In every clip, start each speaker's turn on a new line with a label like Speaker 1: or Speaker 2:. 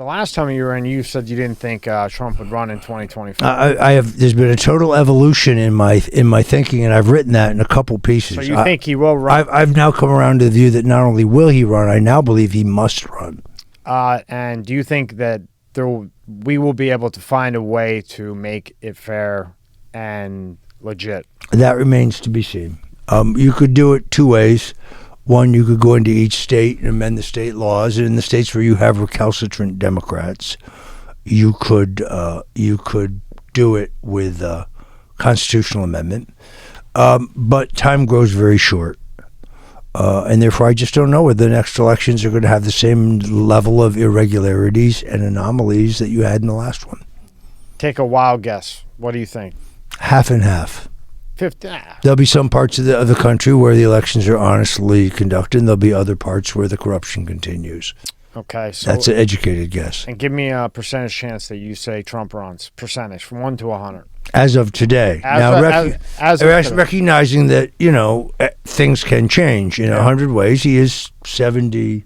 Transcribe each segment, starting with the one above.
Speaker 1: last time you were in, you said you didn't think Trump would run in 2024.
Speaker 2: I have. There's been a total evolution in my thinking, and I've written that in a couple pieces.
Speaker 1: So you think he will run?
Speaker 2: I've now come around to the view that not only will he run, I now believe he must run.
Speaker 1: And do you think that we will be able to find a way to make it fair and legit?
Speaker 2: That remains to be seen. You could do it two ways. One, you could go into each state and amend the state laws. And in the states where you have recalcitrant Democrats, you could do it with a constitutional amendment. But time grows very short. And therefore, I just don't know whether the next elections are going to have the same level of irregularities and anomalies that you had in the last one.
Speaker 1: Take a wild guess. What do you think?
Speaker 2: Half and half.
Speaker 1: 50.
Speaker 2: There'll be some parts of the country where the elections are honestly conducted, and there'll be other parts where the corruption continues.
Speaker 1: Okay. So
Speaker 2: that's an educated guess.
Speaker 1: And give me a percentage chance that you say Trump runs. Percentage from 1 to 100.
Speaker 2: As of today. Recognizing that, things can change in 100 ways. He is 72.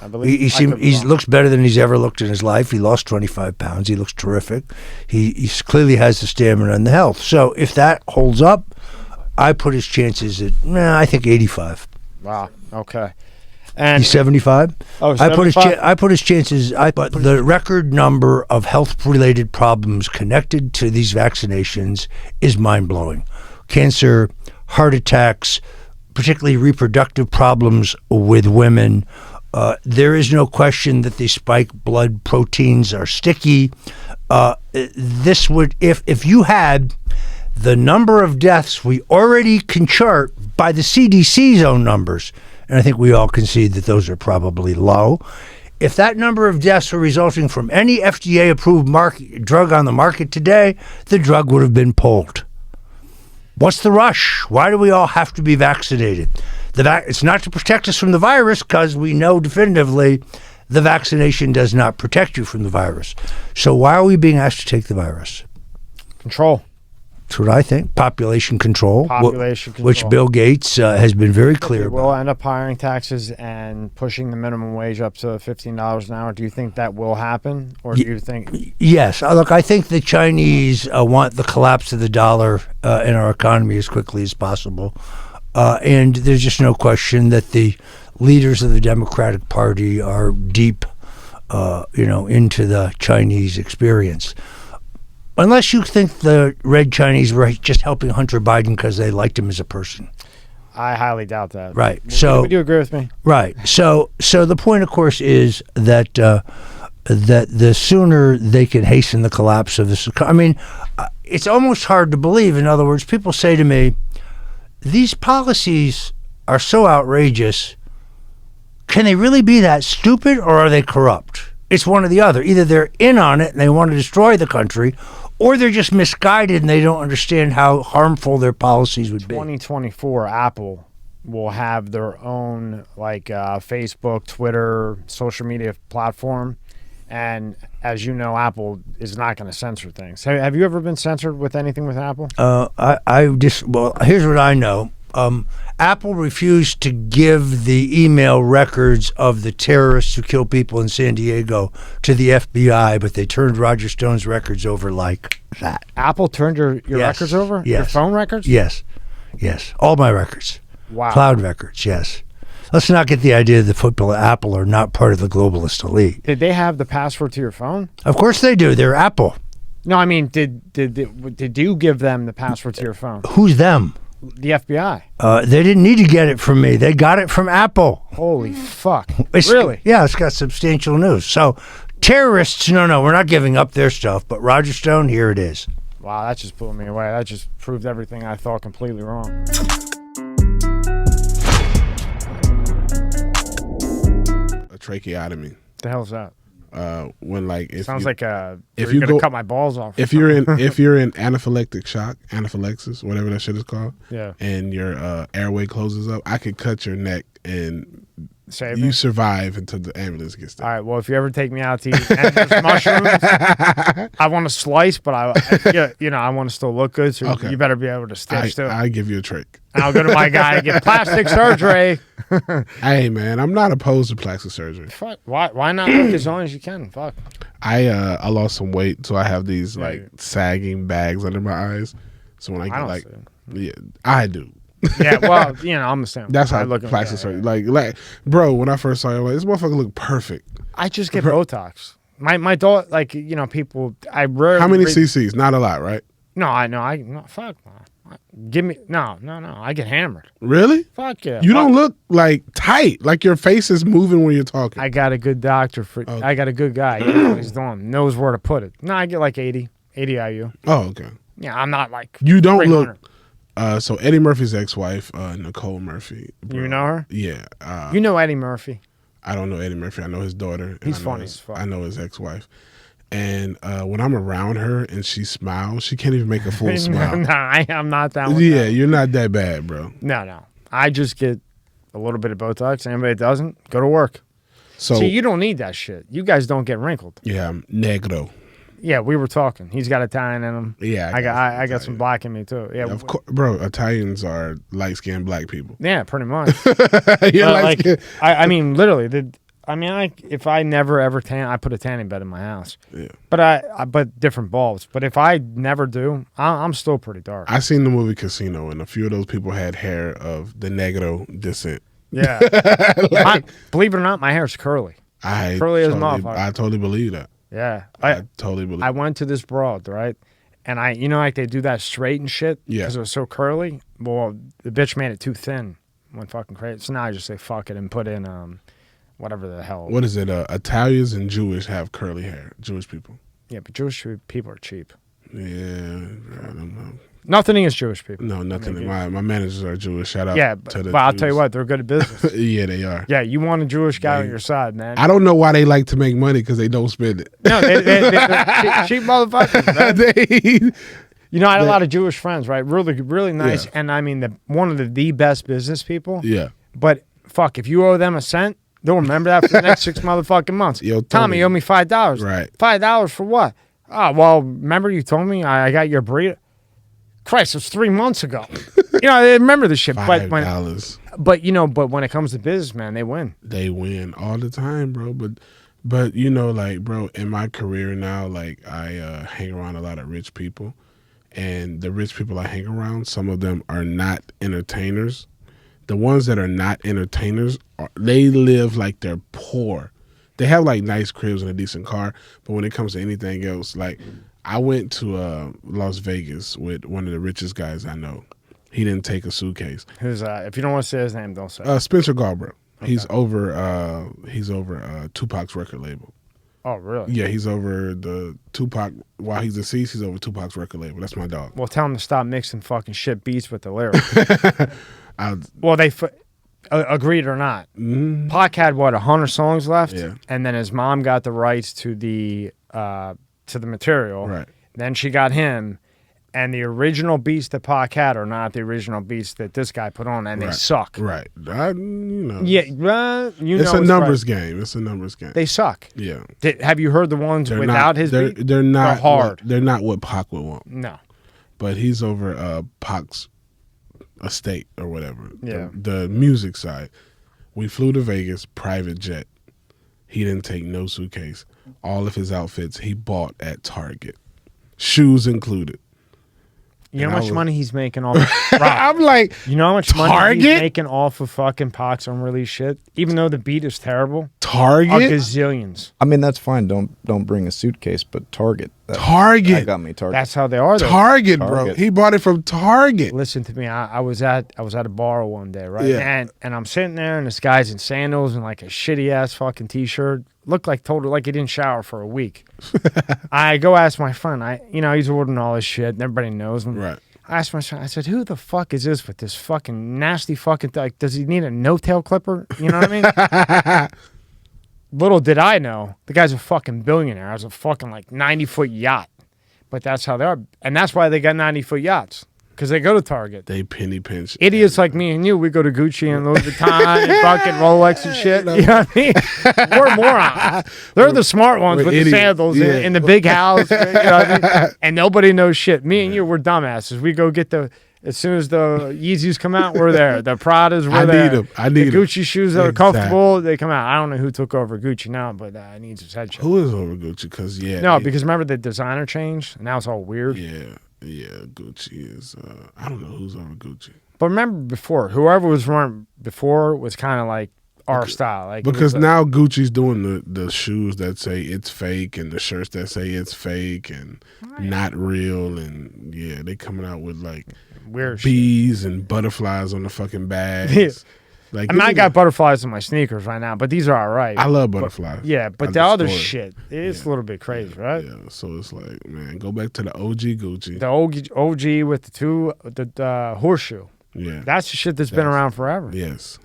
Speaker 2: I believe he looks better than he's ever looked in his life. He lost 25 pounds. He looks terrific. He clearly has the stamina and the health. So if that holds up, I put his chances at, I think 85.
Speaker 1: Wow. Okay. And
Speaker 2: he's 75.
Speaker 1: Oh, 75?
Speaker 2: I put his chances. But the record number of health-related problems connected to these vaccinations is mind-blowing. Cancer, heart attacks, particularly reproductive problems with women. There is no question that these spike blood proteins are sticky. This would, if you had the number of deaths we already can chart by the CDC's own numbers, and I think we all concede that those are probably low. If that number of deaths were resulting from any FDA-approved drug on the market today, the drug would have been pulled. What's the rush? Why do we all have to be vaccinated? It's not to protect us from the virus, because we know definitively the vaccination does not protect you from the virus. So why are we being asked to take the virus?
Speaker 1: Control.
Speaker 2: That's what I think. Population control.
Speaker 1: Population control.
Speaker 2: Which Bill Gates has been very clear about.
Speaker 1: We'll end up hiring taxes and pushing the minimum wage up to $15 an hour. Do you think that will happen? Or do you think...
Speaker 2: Yes. Look, I think the Chinese want the collapse of the dollar in our economy as quickly as possible. And there's just no question that the leaders of the Democratic Party are deep, into the Chinese experience. Unless you think the Red Chinese were just helping Hunter Biden because they liked him as a person.
Speaker 1: I highly doubt that.
Speaker 2: Right. So
Speaker 1: would you agree with me?
Speaker 2: Right. So the point, of course, is that that the sooner they can hasten the collapse of this. I mean, it's almost hard to believe. In other words, people say to me, these policies are so outrageous. Can they really be that stupid, or are they corrupt? It's one or the other. Either they're in on it and they want to destroy the country, or they're just misguided and they don't understand how harmful their policies would be.
Speaker 1: 2024, Apple will have their own Facebook, Twitter, social media platform. And as you know, Apple is not going to censor things. Have you ever been censored with anything with Apple?
Speaker 2: Here's what I know. Apple refused to give the email records of the terrorists who killed people in San Diego to the FBI, but they turned Roger Stone's records over like that.
Speaker 1: Apple turned your records over?
Speaker 2: Yes.
Speaker 1: Your phone records?
Speaker 2: Yes. All my records.
Speaker 1: Wow.
Speaker 2: Cloud records, yes. Let's not get the idea that people at Apple are not part of the globalist elite.
Speaker 1: Did they have the password to your phone?
Speaker 2: Of course they do. They're Apple.
Speaker 1: No, I mean, did you give them the password to your phone?
Speaker 2: Who's them?
Speaker 1: The FBI.
Speaker 2: They didn't need to get it from me. They got it from Apple.
Speaker 1: Holy fuck. Really?
Speaker 2: Yeah, it's got substantial news. So terrorists, no, we're not giving up their stuff. But Roger Stone, here it is.
Speaker 1: Wow, that just blew me away. That just proved everything I thought completely wrong.
Speaker 3: A tracheotomy.
Speaker 1: The hell's that? Sounds like if you're gonna cut my balls off.
Speaker 3: If you're in anaphylactic shock, anaphylaxis, whatever that shit is called,
Speaker 1: yeah,
Speaker 3: and your airway closes up, I could cut your neck and
Speaker 1: Save
Speaker 3: You
Speaker 1: me.
Speaker 3: survive until the ambulance gets there.
Speaker 1: All right. Well, if you ever take me out to eat and there's mushrooms, I want to slice, but I want to still look good. So
Speaker 3: Okay.
Speaker 1: you better be able to stitch too.
Speaker 3: I give you a trick.
Speaker 1: And I'll go to my guy to get plastic surgery.
Speaker 3: Hey man, I'm not opposed to plastic surgery.
Speaker 1: Fuck. Why not look as long as you can? Fuck.
Speaker 3: I lost some weight, so I have these
Speaker 1: Yeah,
Speaker 3: like sagging bags under my eyes. So when I
Speaker 1: I
Speaker 3: get
Speaker 1: don't
Speaker 3: like,
Speaker 1: see
Speaker 3: yeah, I do.
Speaker 1: Yeah. Well, I'm the same.
Speaker 3: That's how
Speaker 1: I look at
Speaker 3: plastic surgery. Like, bro, when I first saw it, I'm like, this motherfucker look perfect.
Speaker 1: I just get Botox. My daughter, like people. I rarely.
Speaker 3: How many cc's? Not a lot, right?
Speaker 1: No, I know. No, fuck. Give me no. I get hammered.
Speaker 3: Really?
Speaker 1: Fuck yeah.
Speaker 3: You don't look like tight. Like your face is moving when you're talking.
Speaker 1: I got a good doctor for.
Speaker 3: Okay.
Speaker 1: I got a good guy. He knows what he's doing. Knows where to put it. No, I get like 80 IU.
Speaker 3: Oh, okay.
Speaker 1: Yeah, I'm not like.
Speaker 3: You don't
Speaker 1: 300.
Speaker 3: look. So Eddie Murphy's ex-wife, Nicole Murphy. Bro.
Speaker 1: You know her?
Speaker 3: Yeah.
Speaker 1: You know Eddie Murphy.
Speaker 3: I don't know Eddie Murphy. I know his daughter. and
Speaker 1: He's
Speaker 3: I know
Speaker 1: funny
Speaker 3: his-
Speaker 1: as fuck.
Speaker 3: I know his ex-wife. And when I'm around her and she smiles, she can't even make a full smile.
Speaker 1: No, I'm not that one.
Speaker 3: Yeah, you're not that bad, bro.
Speaker 1: No. I just get a little bit of Botox. Anybody that doesn't, go to work.
Speaker 3: So
Speaker 1: See, you don't need that shit. You guys don't get wrinkled.
Speaker 3: yeah, I'm negro.
Speaker 1: Yeah, we were talking. He's got Italian in him.
Speaker 3: Yeah,
Speaker 1: I got some black in me too. Yeah,
Speaker 3: Of course, bro. Italians are light-skinned black people.
Speaker 1: yeah, pretty much.
Speaker 3: You're
Speaker 1: Like,
Speaker 3: light-skinned.
Speaker 1: I mean, literally, if I never ever tan, I put a tanning bed in my house.
Speaker 3: Yeah.
Speaker 1: But different bulbs. But if I never do, I'm still pretty dark.
Speaker 3: I seen the movie Casino, and a few of those people had hair of the negro descent.
Speaker 1: Yeah. Believe it or not, my hair's curly. Curly as a motherfucker.
Speaker 3: I totally believe that.
Speaker 1: Yeah.
Speaker 3: I totally believe.
Speaker 1: I went to this broad, right? And like they do that straight and shit.
Speaker 3: Yeah.
Speaker 1: Because it was so curly. Well, the bitch made it too thin. Went fucking crazy. So now I just say fuck it and put in whatever the hell.
Speaker 3: What is it? Italians and Jewish have curly hair. Jewish people.
Speaker 1: Yeah, but Jewish people are cheap.
Speaker 3: Yeah, I don't know.
Speaker 1: Nothing against Jewish people.
Speaker 3: No, nothing.
Speaker 1: Maybe.
Speaker 3: My managers are Jewish. Shout out.
Speaker 1: Yeah,
Speaker 3: to the
Speaker 1: but I'll tell you
Speaker 3: Jews.
Speaker 1: what, they're good at business.
Speaker 3: Yeah, they are.
Speaker 1: Yeah, you want a Jewish guy
Speaker 3: They-
Speaker 1: on your side, man.
Speaker 3: I don't know why they like to make money because they don't spend it.
Speaker 1: No, they're cheap motherfuckers, man.
Speaker 3: They-
Speaker 1: I had a lot of Jewish friends, right? Really, really nice.
Speaker 3: Yeah.
Speaker 1: And I mean, one of the best business people.
Speaker 3: yeah.
Speaker 1: But fuck, if you owe them a cent, they'll remember that for the next 6 motherfucking months.
Speaker 3: Yo,
Speaker 1: Tommy, you owe me $5.
Speaker 3: Right.
Speaker 1: $5 for what? Oh, well, remember you told me I got your burrito? Christ, it was 3 months ago. I remember this shit.
Speaker 3: $5.
Speaker 1: But when it comes to business, man, they win.
Speaker 3: They win all the time, bro. But like, bro, in my career now, like I hang around a lot of rich people, and the rich people I hang around, some of them are not entertainers. The ones that are not entertainers, they live like they're poor. They have like nice cribs and a decent car, but when it comes to anything else, like I went to Las Vegas with one of the richest guys I know. He didn't take a suitcase.
Speaker 1: Who's if you don't want to say his name, don't say it.
Speaker 3: Spencer Galbraith. He's over Tupac's record label.
Speaker 1: Oh, really?
Speaker 3: Yeah, he's over the Tupac. While he's deceased, he's over Tupac's record label. That's my dog.
Speaker 1: Well, tell him to stop mixing fucking shit beats with the lyrics.
Speaker 3: I,
Speaker 1: Well, they agreed or not.
Speaker 3: mm,
Speaker 1: Pac had 100 songs left,
Speaker 3: Yeah.
Speaker 1: and then his mom got the rights to the material.
Speaker 3: right.
Speaker 1: Then she got him, and the original beats that Pac had are not the original beats that this guy put on, and they
Speaker 3: Right.
Speaker 1: suck.
Speaker 3: Right.
Speaker 1: Yeah,
Speaker 3: It's a numbers game. It's a numbers game.
Speaker 1: They suck.
Speaker 3: Yeah.
Speaker 1: Have you heard the ones
Speaker 3: They're
Speaker 1: without
Speaker 3: not,
Speaker 1: his
Speaker 3: they're,
Speaker 1: beat?
Speaker 3: they're not
Speaker 1: hard.
Speaker 3: They're not what Pac would want.
Speaker 1: No.
Speaker 3: But he's over Pac's estate or whatever.
Speaker 1: Yeah.
Speaker 3: The music side. We flew to Vegas, private jet. He didn't take no suitcase. All of his outfits he bought at Target. Shoes included.
Speaker 1: You know
Speaker 3: And
Speaker 1: how
Speaker 3: I
Speaker 1: much
Speaker 3: was-
Speaker 1: money he's making off Rob,
Speaker 3: I'm like,
Speaker 1: you know how much money
Speaker 3: Target?
Speaker 1: he's making off of fucking Pac's unreleased shit? Even though the beat is terrible? A
Speaker 3: Target?
Speaker 1: gazillions.
Speaker 4: I mean, that's fine. Don't bring a suitcase, but Target. That
Speaker 3: Target.
Speaker 4: got me. Target.
Speaker 1: That's how they are, though.
Speaker 3: Target, bro.
Speaker 4: Target.
Speaker 3: He bought it from Target.
Speaker 1: Listen to me. I was at a bar one day, right?
Speaker 3: Yeah.
Speaker 1: And I'm sitting there, and this guy's in sandals and like a shitty ass fucking t-shirt. Looked like like he didn't shower for a week. I go ask my friend. He's ordering all this shit, and everybody knows him.
Speaker 3: Right.
Speaker 1: I asked my son. I said, "Who the fuck is this with this fucking nasty fucking like? Does he need a no-tail clipper? You know what I mean?" Little did I know, the guy's a fucking billionaire. Has a fucking like 90-foot yacht. But that's how they are, and that's why they got 90-foot yachts. because they go to Target.
Speaker 3: They penny pinch.
Speaker 1: Idiots like me and you, we go to Gucci and Louis Vuitton and fucking Rolex and shit. You know what I mean? We're morons. They're the smart ones with
Speaker 3: idiots.
Speaker 1: the sandals in the big house. You know what I mean? And nobody knows shit. Me and you, we're dumbasses. We go get as soon as the Yeezys come out, we're there. The Pradas, we're there.
Speaker 3: I need
Speaker 1: the
Speaker 3: them.
Speaker 1: Gucci shoes that are comfortable, they come out. I don't know who took over Gucci now, but I need some head check.
Speaker 3: Who is over Gucci? Because
Speaker 1: because remember the designer changed, and now it's all weird.
Speaker 3: Yeah, Gucci is. I don't know who's over Gucci.
Speaker 1: But remember before, whoever was running before was kind of like our style. Like
Speaker 3: because now Gucci's doing the shoes that say it's fake and the shirts that say it's fake and not real, and they coming out with like
Speaker 1: weird
Speaker 3: bees and butterflies on the fucking bags.
Speaker 1: Yeah.
Speaker 3: Like,
Speaker 1: I mean, I got butterflies in my sneakers right now, but these are all right.
Speaker 3: I love butterflies.
Speaker 1: But the other shit is a little bit crazy, right?
Speaker 3: Yeah, so it's like, man, go back to the OG Gucci.
Speaker 1: The OG with the horseshoe.
Speaker 3: Yeah.
Speaker 1: That's the shit that's been around forever.
Speaker 3: Yes.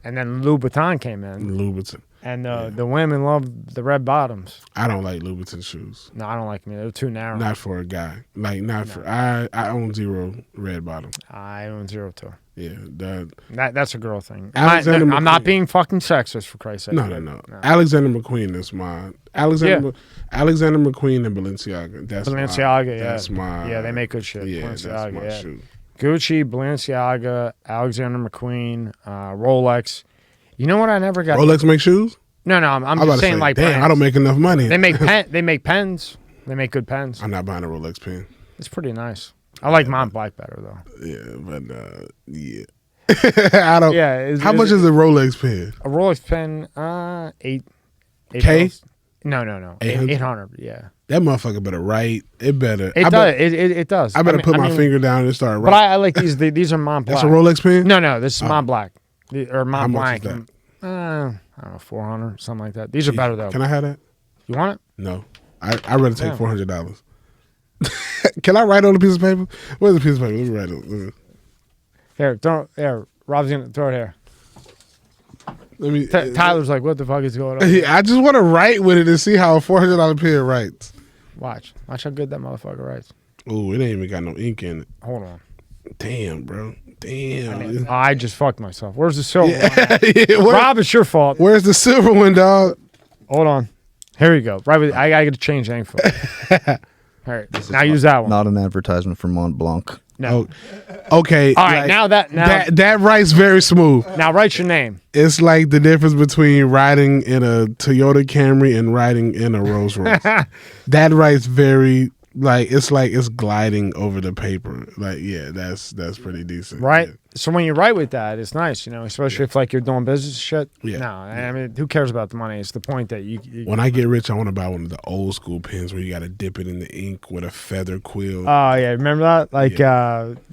Speaker 1: And then Louboutin came in.
Speaker 3: Louboutin.
Speaker 1: And the women love the red bottoms.
Speaker 3: I don't like Louboutin shoes.
Speaker 1: No, I don't like them. They're too narrow.
Speaker 3: Not for a guy. Like, not for... I own 0 red bottom.
Speaker 1: I own 0 too.
Speaker 3: Yeah.
Speaker 1: That's a girl thing.
Speaker 3: Alexander
Speaker 1: I'm not being fucking sexist, for Christ's sake.
Speaker 3: No. Alexander McQueen is my... Alexander McQueen and Balenciaga. That's
Speaker 1: Balenciaga,
Speaker 3: That's my...
Speaker 1: Yeah, they make good shit.
Speaker 3: Yeah,
Speaker 1: Balenciaga,
Speaker 3: that's my shoe.
Speaker 1: Gucci, Balenciaga, Alexander McQueen, Rolex. You know what I never got?
Speaker 3: Rolex make shoes?
Speaker 1: No, I'm just saying like
Speaker 3: damn,
Speaker 1: brands.
Speaker 3: I don't make enough money.
Speaker 1: They make pens. They make good pens.
Speaker 3: I'm not buying a Rolex pen.
Speaker 1: It's pretty nice. I like mine black better though.
Speaker 3: Yeah, but I don't.
Speaker 1: Yeah.
Speaker 3: How much is a Rolex pen?
Speaker 1: A Rolex pen, eight
Speaker 3: K?
Speaker 1: No. 800. Yeah.
Speaker 3: That motherfucker better write. It better.
Speaker 1: It does.
Speaker 3: I better put my finger down and start writing.
Speaker 1: But I like these. These are Mont Blanc.
Speaker 3: That's a Rolex pen?
Speaker 1: No. This is Mont Blanc. Or Mont Blanc.
Speaker 3: How much is that?
Speaker 1: I don't know, 400, something like that. These are better though.
Speaker 3: Can I have that?
Speaker 1: You want it?
Speaker 3: No. I'd rather take $400. Can I write on a piece of paper? Where's the piece of paper? Let me write it.
Speaker 1: Here, Rob's gonna throw it here.
Speaker 3: Let me.
Speaker 1: Tyler's like, what the fuck is going on?
Speaker 3: I just want to write with it and see how a $400 pen writes.
Speaker 1: Watch how good that motherfucker writes.
Speaker 3: Ooh, it ain't even got no ink in it.
Speaker 1: Hold on.
Speaker 3: Damn, bro. Damn.
Speaker 1: I just fucked myself. Where's the silver one?
Speaker 3: Yeah,
Speaker 1: Rob, it's your fault.
Speaker 3: Where's the silver one, dog?
Speaker 1: Hold on. Here you go. Right with I gotta get a change the ink for it. All right. Now use that one.
Speaker 4: Not an advertisement for Mont Blanc.
Speaker 1: No.
Speaker 3: Oh, okay.
Speaker 1: All right.
Speaker 3: Like,
Speaker 1: now
Speaker 3: that writes very smooth.
Speaker 1: Now write your name.
Speaker 3: It's like the difference between riding in a Toyota Camry and riding in a Rolls Royce. That writes very it's gliding over the paper. Like, yeah, that's pretty decent.
Speaker 1: Right?
Speaker 3: Yeah.
Speaker 1: So when you write with that, it's nice, especially if like you're doing business shit.
Speaker 3: Yeah.
Speaker 1: No, I mean, who cares about the money? It's the point that you
Speaker 3: when I get rich, I want to buy one of the old school pens where you got to dip it in the ink with a feather quill.
Speaker 1: Oh, yeah. Remember that? Like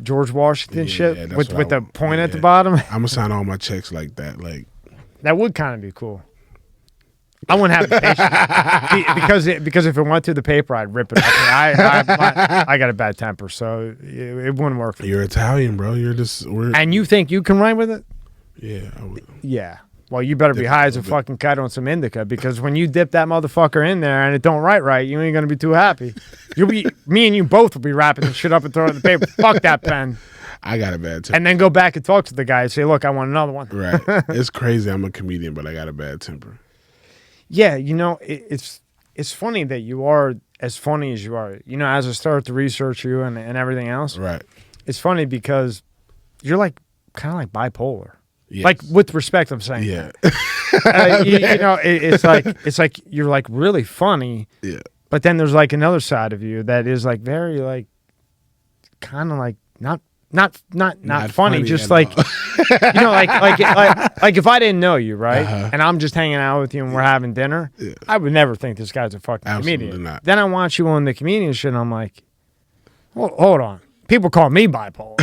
Speaker 1: George Washington shit with the point at the bottom?
Speaker 3: I'm going to sign all my checks like that. Like,
Speaker 1: that would kind of be cool. I wouldn't have the patience because if it went through the paper, I'd rip it up. I got a bad temper, so it wouldn't work for me.
Speaker 3: You're Italian, bro.
Speaker 1: And you think you can write with it?
Speaker 3: Yeah, I would.
Speaker 1: Yeah. Well, you better be high as a fucking kite on some indica, because when you dip that motherfucker in there and it don't write right, you ain't gonna be too happy. Me and you both will be wrapping the shit up and throwing it in the paper. Fuck that pen.
Speaker 3: I got a bad temper.
Speaker 1: And then go back and talk to the guy and say, look, I want another one.
Speaker 3: Right. It's crazy. I'm a comedian, but I got a bad temper.
Speaker 1: Yeah, it's funny that you are as funny as you are. As I started to research you and everything else,
Speaker 3: right?
Speaker 1: It's funny because you're like kind of like bipolar.
Speaker 3: Yes.
Speaker 1: Like, with respect, I'm saying.
Speaker 3: Yeah.
Speaker 1: It's like you're like really funny.
Speaker 3: Yeah.
Speaker 1: But then there's like another side of you that is like very like kind of like not funny, just like like if I didn't know you, right, and I'm just hanging out with you and we're having dinner, I would never think this guy's a fucking comedian.
Speaker 3: Not.
Speaker 1: Then I watch you on the comedian shit, and I'm like, well, hold on, people call me bipolar.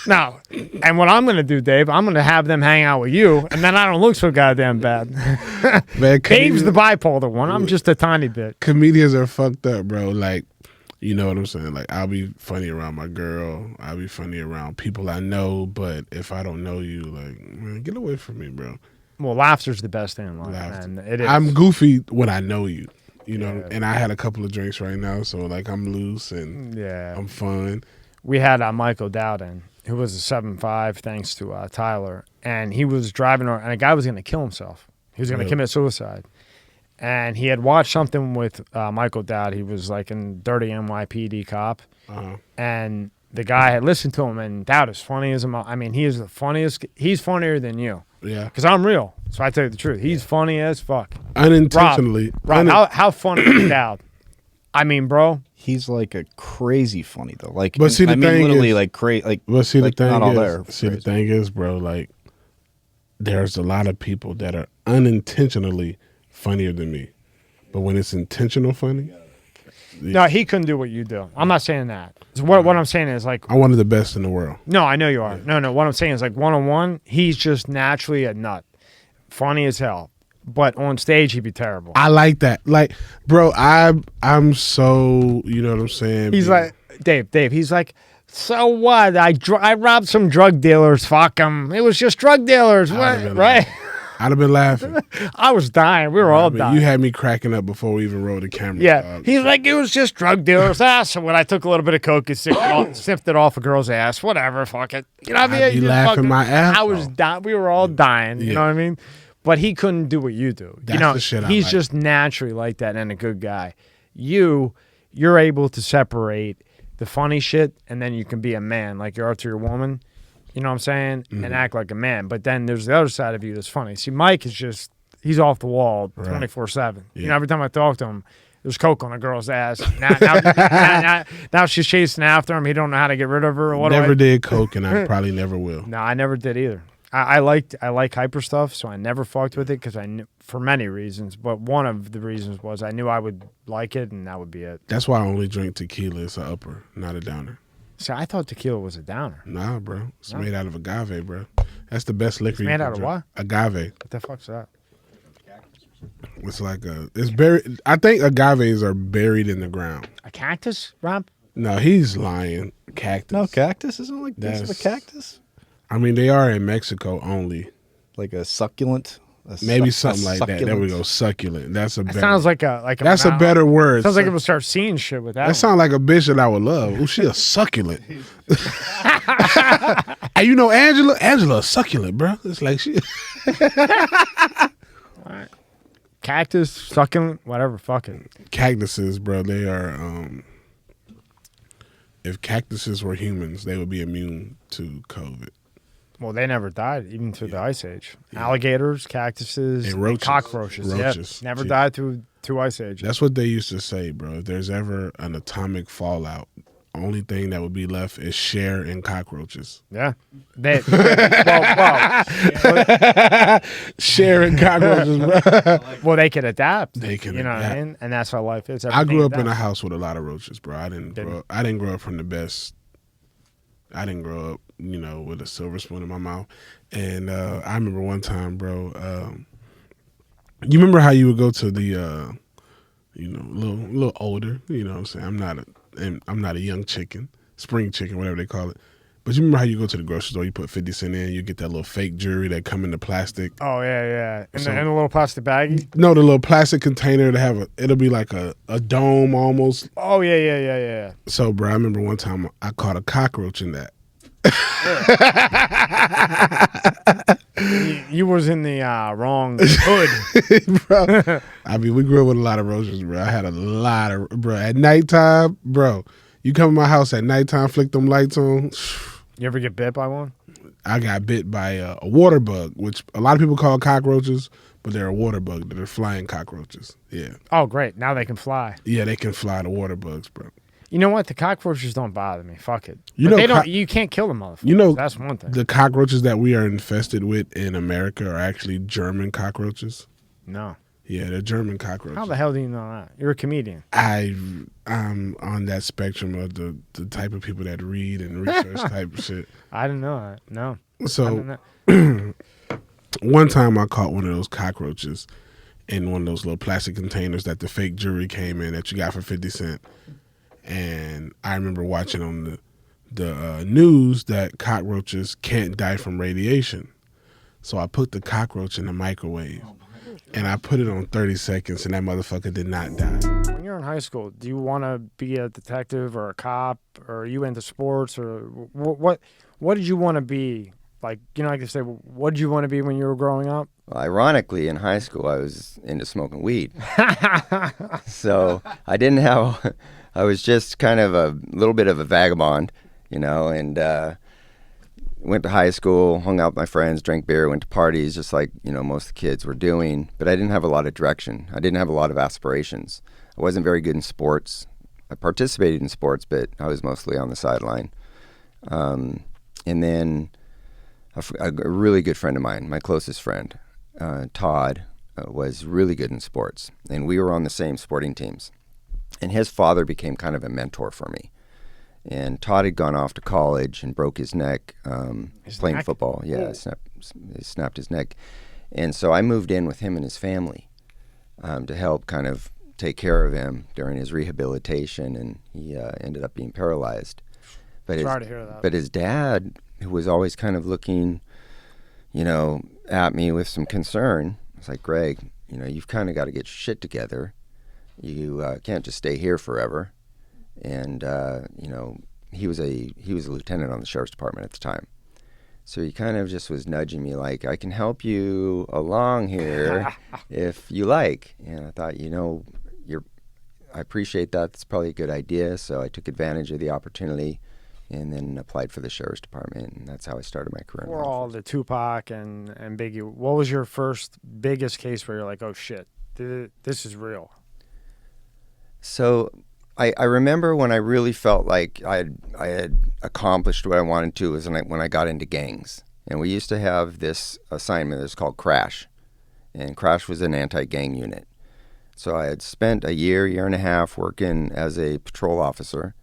Speaker 1: No, and what I'm gonna do, Dave, I'm gonna have them hang out with you, and then I don't look so goddamn bad.
Speaker 3: Man,
Speaker 1: Dave's the bipolar one. I'm just a tiny bit.
Speaker 3: Comedians are fucked up, bro. Like, you know what I'm saying? Like, I'll be funny around my girl. I'll be funny around people I know. But if I don't know you, like, man, get away from me, bro.
Speaker 1: Well, laughter's the best thing in life, man. It is.
Speaker 3: I'm goofy when I know you, and I had a couple of drinks right now, so like I'm loose and I'm fun.
Speaker 1: we had Michael Dowden, who was a 7'5", thanks to Tyler, and he was driving, and a guy was going to kill himself. He was going to commit suicide. And he had watched something with Michael Dowd. He was like in Dirty NYPD Cop. And the guy had listened to him, and Dowd is funny as a I mean, he is the funniest. He's funnier than you.
Speaker 3: Yeah.
Speaker 1: Because I'm real. So I tell you the truth. He's funny as fuck.
Speaker 3: Unintentionally.
Speaker 1: Rob, how funny is Dowd? I mean, bro.
Speaker 4: He's like a crazy funny though. Like,
Speaker 3: but see, the thing
Speaker 4: literally
Speaker 3: is,
Speaker 4: like crazy. Like,
Speaker 3: but see,
Speaker 4: like,
Speaker 3: the thing
Speaker 4: not all
Speaker 3: is,
Speaker 4: there.
Speaker 3: see, the thing is, bro. Like, there's a lot of people that are unintentionally funnier than me, but when it's intentional funny,
Speaker 1: no, he couldn't do what you do. I'm not saying that. So what I'm saying is like,
Speaker 3: I'm one of the best in the world.
Speaker 1: No, I know you are. No. What I'm saying is like one-on-one, he's just naturally a nut, funny as hell. But on stage, he'd be terrible.
Speaker 3: I like that. Like, bro, I'm so, you know what I'm saying?
Speaker 1: He's like, Dave, he's like, so what? I robbed some drug dealers. Fuck them. It was just drug dealers. What? Right?
Speaker 3: I'd have been laughing.
Speaker 1: I was dying. We were all dying.
Speaker 3: You had me cracking up before we even rolled the camera.
Speaker 1: Yeah. He's like, it was just drug dealers. So when I took a little bit of coke and sniffed it off a girl's ass, whatever, fuck it. You know what I mean?
Speaker 3: I'd be laughing my ass
Speaker 1: I was dying. We were all dying. You know what I mean? But he couldn't do what you do.
Speaker 3: That's the shit I
Speaker 1: he's
Speaker 3: like.
Speaker 1: just naturally like that and a good guy. You're able to separate the funny shit, and then you can be a man, like you're up to your woman, you know what I'm saying, and act like a man. But then there's the other side of you that's funny. See, Mike is just, he's off the wall 24/7. You know, every time I talk to him, there's coke on a girl's ass. Now she's chasing after him. He don't know how to get rid of her. Or what
Speaker 3: never did coke, and I probably never will.
Speaker 1: No, I never did either. I like hyper stuff, so I never fucked with it because I knew, for many reasons. But one of the reasons was I knew I would like it, and that would be it.
Speaker 3: That's why I only drink tequila. It's an upper, not a downer.
Speaker 1: See, I thought tequila was a downer.
Speaker 3: Nah, bro. It's made out of agave, bro. That's the best liquor.
Speaker 1: It's made out of what?
Speaker 3: Agave.
Speaker 1: What the fuck's that?
Speaker 3: It's like it's buried. I think agaves are buried in the ground.
Speaker 1: A cactus, Rob?
Speaker 3: No, he's lying. Cactus.
Speaker 4: No, cactus isn't like this of a cactus.
Speaker 3: I mean, they are in Mexico only.
Speaker 4: Like a succulent.
Speaker 3: Maybe something like that. There
Speaker 4: succulent.
Speaker 3: we go. Succulent. That's a better.
Speaker 1: Sounds like a
Speaker 3: That's a better word.
Speaker 1: Sounds like it would start seeing shit with that.
Speaker 3: That sounds like a bitch that I would love. Oh, she a succulent. And you know Angela a succulent, bro. It's like she.
Speaker 1: Right. Cactus, succulent, whatever. Fuck it.
Speaker 3: Cactuses, bro. They are. If cactuses were humans, they would be immune to COVID.
Speaker 1: Well, they never died, even through the Ice Age. Alligators, cactuses,
Speaker 3: And roaches.
Speaker 1: cockroaches.
Speaker 3: Roaches.
Speaker 1: Yeah, never died through Ice Age.
Speaker 3: That's what they used to say, bro. If there's ever an atomic fallout, only thing that would be left is Cher and cockroaches.
Speaker 1: Yeah. Well,
Speaker 3: Cher and cockroaches, bro.
Speaker 1: well, they could adapt.
Speaker 3: They can
Speaker 1: You know what
Speaker 3: adapt.
Speaker 1: I mean? And that's how life is.
Speaker 3: I grew up
Speaker 1: Everything
Speaker 3: in a
Speaker 1: adapts.
Speaker 3: house with a lot of roaches, bro. I didn't grow up from the best. I didn't grow up, you know, with a silver spoon in my mouth. And I remember one time, bro. You remember how you would go to the, you know, a little older. You know what I'm saying? I'm not a young chicken, spring chicken, whatever they call it. But you remember how you go to the grocery store, you put 50 cents in, you get that little fake jewelry that come in the plastic.
Speaker 1: Oh, yeah. In the little plastic baggie?
Speaker 3: No, the little plastic container to have it'll be like a dome almost.
Speaker 1: Oh, yeah.
Speaker 3: So, bro, I remember one time I caught a cockroach in that.
Speaker 1: You was in the wrong hood.
Speaker 3: Bro, I mean, we grew up with a lot of roaches, bro. I had a lot of, bro. At nighttime, bro, you come to my house at nighttime, flick them lights on.
Speaker 1: You ever get bit by one?
Speaker 3: I got bit by a water bug, which a lot of people call cockroaches, but they're a water bug. They're flying cockroaches. Yeah.
Speaker 1: Oh, great. Now they can fly.
Speaker 3: Yeah, they can fly, the water bugs, bro.
Speaker 1: You know what? The cockroaches don't bother me. Fuck it.
Speaker 3: You
Speaker 1: But
Speaker 3: know
Speaker 1: they don't.
Speaker 3: co-
Speaker 1: You can't kill them, motherfuckers.
Speaker 3: You know,
Speaker 1: that's one thing.
Speaker 3: The cockroaches that we are infested with in America are actually German cockroaches.
Speaker 1: No.
Speaker 3: Yeah, they're German cockroaches.
Speaker 1: How the hell do you know that? You're a comedian.
Speaker 3: I'm on that spectrum of the type of people that read and research type of shit.
Speaker 1: I didn't know that. No.
Speaker 3: So one time I caught one of those cockroaches in one of those little plastic containers that the fake jewelry came in that you got for 50 cents. And I remember watching on the news that cockroaches can't die from radiation. So I put the cockroach in the microwave and I put it on 30 seconds and that motherfucker did not die.
Speaker 1: When you're in high school? Do you want to be a detective or a cop, or are you into sports, or what did you want to be? Like, I could say, what did you want to be when you were growing up?
Speaker 5: Well, ironically, in high school, I was into smoking weed. So I was just kind of a little bit of a vagabond, and went to high school, hung out with my friends, drank beer, went to parties, just like, most of the kids were doing. But I didn't have a lot of direction. I didn't have a lot of aspirations. I wasn't very good in sports. I participated in sports, but I was mostly on the sideline. And then a really good friend of mine, my closest friend, Todd, was really good in sports. And we were on the same sporting teams. And his father became kind of a mentor for me. And Todd had gone off to college and broke his neck playing football. Yeah, he snapped his neck. And so I moved in with him and his family to help kind of take care of him during his rehabilitation, and he ended up being paralyzed.
Speaker 1: Sorry to hear that.
Speaker 5: But his dad, who was always kind of looking, at me with some concern, was like, Greg, you've kind of got to get your shit together. You can't just stay here forever. And he was a lieutenant on the sheriff's department at the time, so he kind of just was nudging me like, I can help you along here if you like. And I thought, I appreciate that. It's probably a good idea. So I took advantage of the opportunity and then applied for the sheriff's department, and that's how I started my career.
Speaker 1: For all the Tupac and Biggie, what was your first biggest case where you're like, oh shit, this is real?
Speaker 5: So I remember when I really felt like I had accomplished what I wanted to was when I got into gangs. And we used to have this assignment that's called Crash. And Crash was an anti-gang unit. So I had spent a year and a half working as a patrol officer.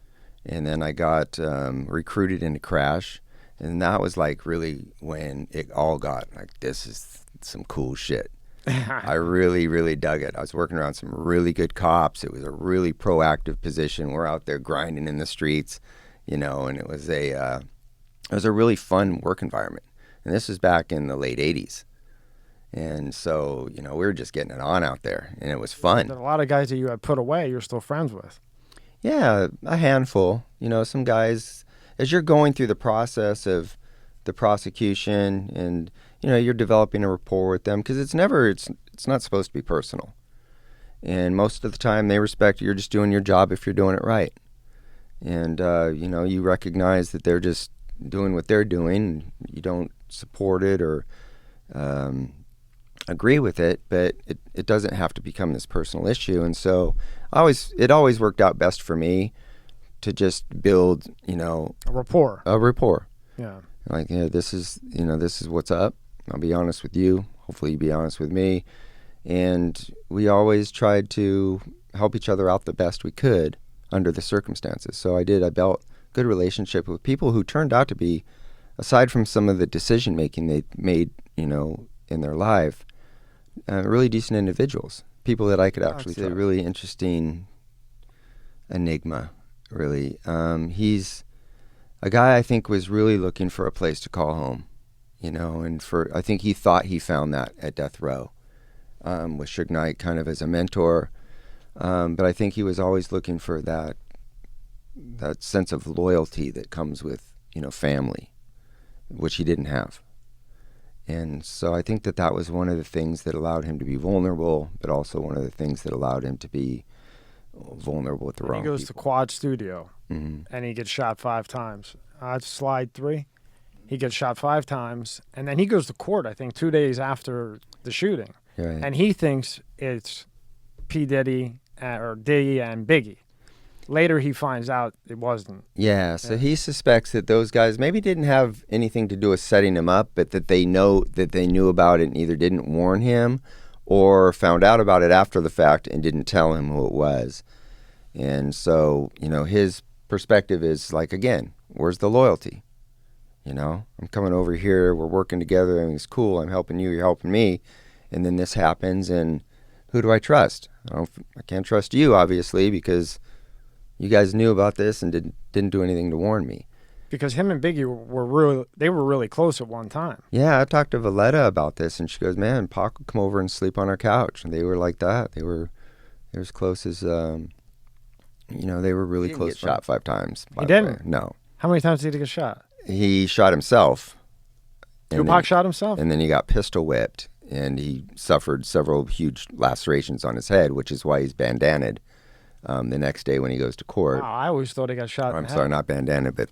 Speaker 5: And then I got recruited into Crash. And that was like really when it all got like, this is some cool shit. I really, really dug it. I was working around some really good cops. It was a really proactive position. We're out there grinding in the streets, and it was a really fun work environment. And this was back in the late 80s. And so, we were just getting it on out there, and it was fun.
Speaker 1: There's a lot of guys that you had put away you're still friends with.
Speaker 5: Yeah, a handful. Some guys, as you're going through the process of the prosecution and you're developing a rapport with them, because it's not supposed to be personal, and most of the time they respect you're just doing your job if you're doing it right. And you recognize that they're just doing what they're doing. You don't support it or agree with it, but it doesn't have to become this personal issue. And so it always worked out best for me to just build a rapport.
Speaker 1: Yeah.
Speaker 5: Like, this is what's up. I'll be honest with you. Hopefully you be honest with me. And we always tried to help each other out the best we could under the circumstances. So I built a good relationship with people who turned out to be, aside from some of the decision making they made, in their life, really decent individuals. People that I could actually say really interesting enigma, really. He's a guy I think was really looking for a place to call home, and I think he thought he found that at death row, with Suge Knight kind of as a mentor. But I think he was always looking for that sense of loyalty that comes with, family, which he didn't have. And so I think that was one of the things that allowed him to be vulnerable, but also one of the things that allowed him to be vulnerable with the wrong people.
Speaker 1: He goes to Quad Studio,
Speaker 5: mm-hmm.
Speaker 1: and he gets shot 5 times. Slide 3. He gets shot 5 times, and then he goes to court, I think, 2 days after the shooting.
Speaker 5: Right.
Speaker 1: And he thinks it's P. Diddy or Diddy and Biggie. Later, he finds out it wasn't.
Speaker 5: Yeah, so he suspects that those guys maybe didn't have anything to do with setting him up, but that they knew about it and either didn't warn him or found out about it after the fact and didn't tell him who it was. And so, his perspective is like, again, where's the loyalty? I'm coming over here, we're working together, and it's cool, I'm helping you, you're helping me, and then this happens, and who do I trust? I can't trust you, obviously, because you guys knew about this and didn't do anything to warn me.
Speaker 1: Because him and Biggie were really close at one time.
Speaker 5: Yeah, I talked to Valletta about this, and she goes, man, Pac would come over and sleep on our couch, and they were like that. They were as close as You know, they were really
Speaker 1: He didn't
Speaker 5: close.
Speaker 1: get
Speaker 5: Shot 5 times.
Speaker 1: He didn't?
Speaker 5: No.
Speaker 1: How many times did he get shot?
Speaker 5: He shot himself. and
Speaker 1: Tupac
Speaker 5: then-
Speaker 1: shot himself?
Speaker 5: And then he got pistol whipped, and he suffered several huge lacerations on his head, which is why he's bandanaed the next day when he goes to court.
Speaker 1: Wow, I always thought he got shot in
Speaker 5: I'm
Speaker 1: the
Speaker 5: sorry,
Speaker 1: head.
Speaker 5: not bandanaed, but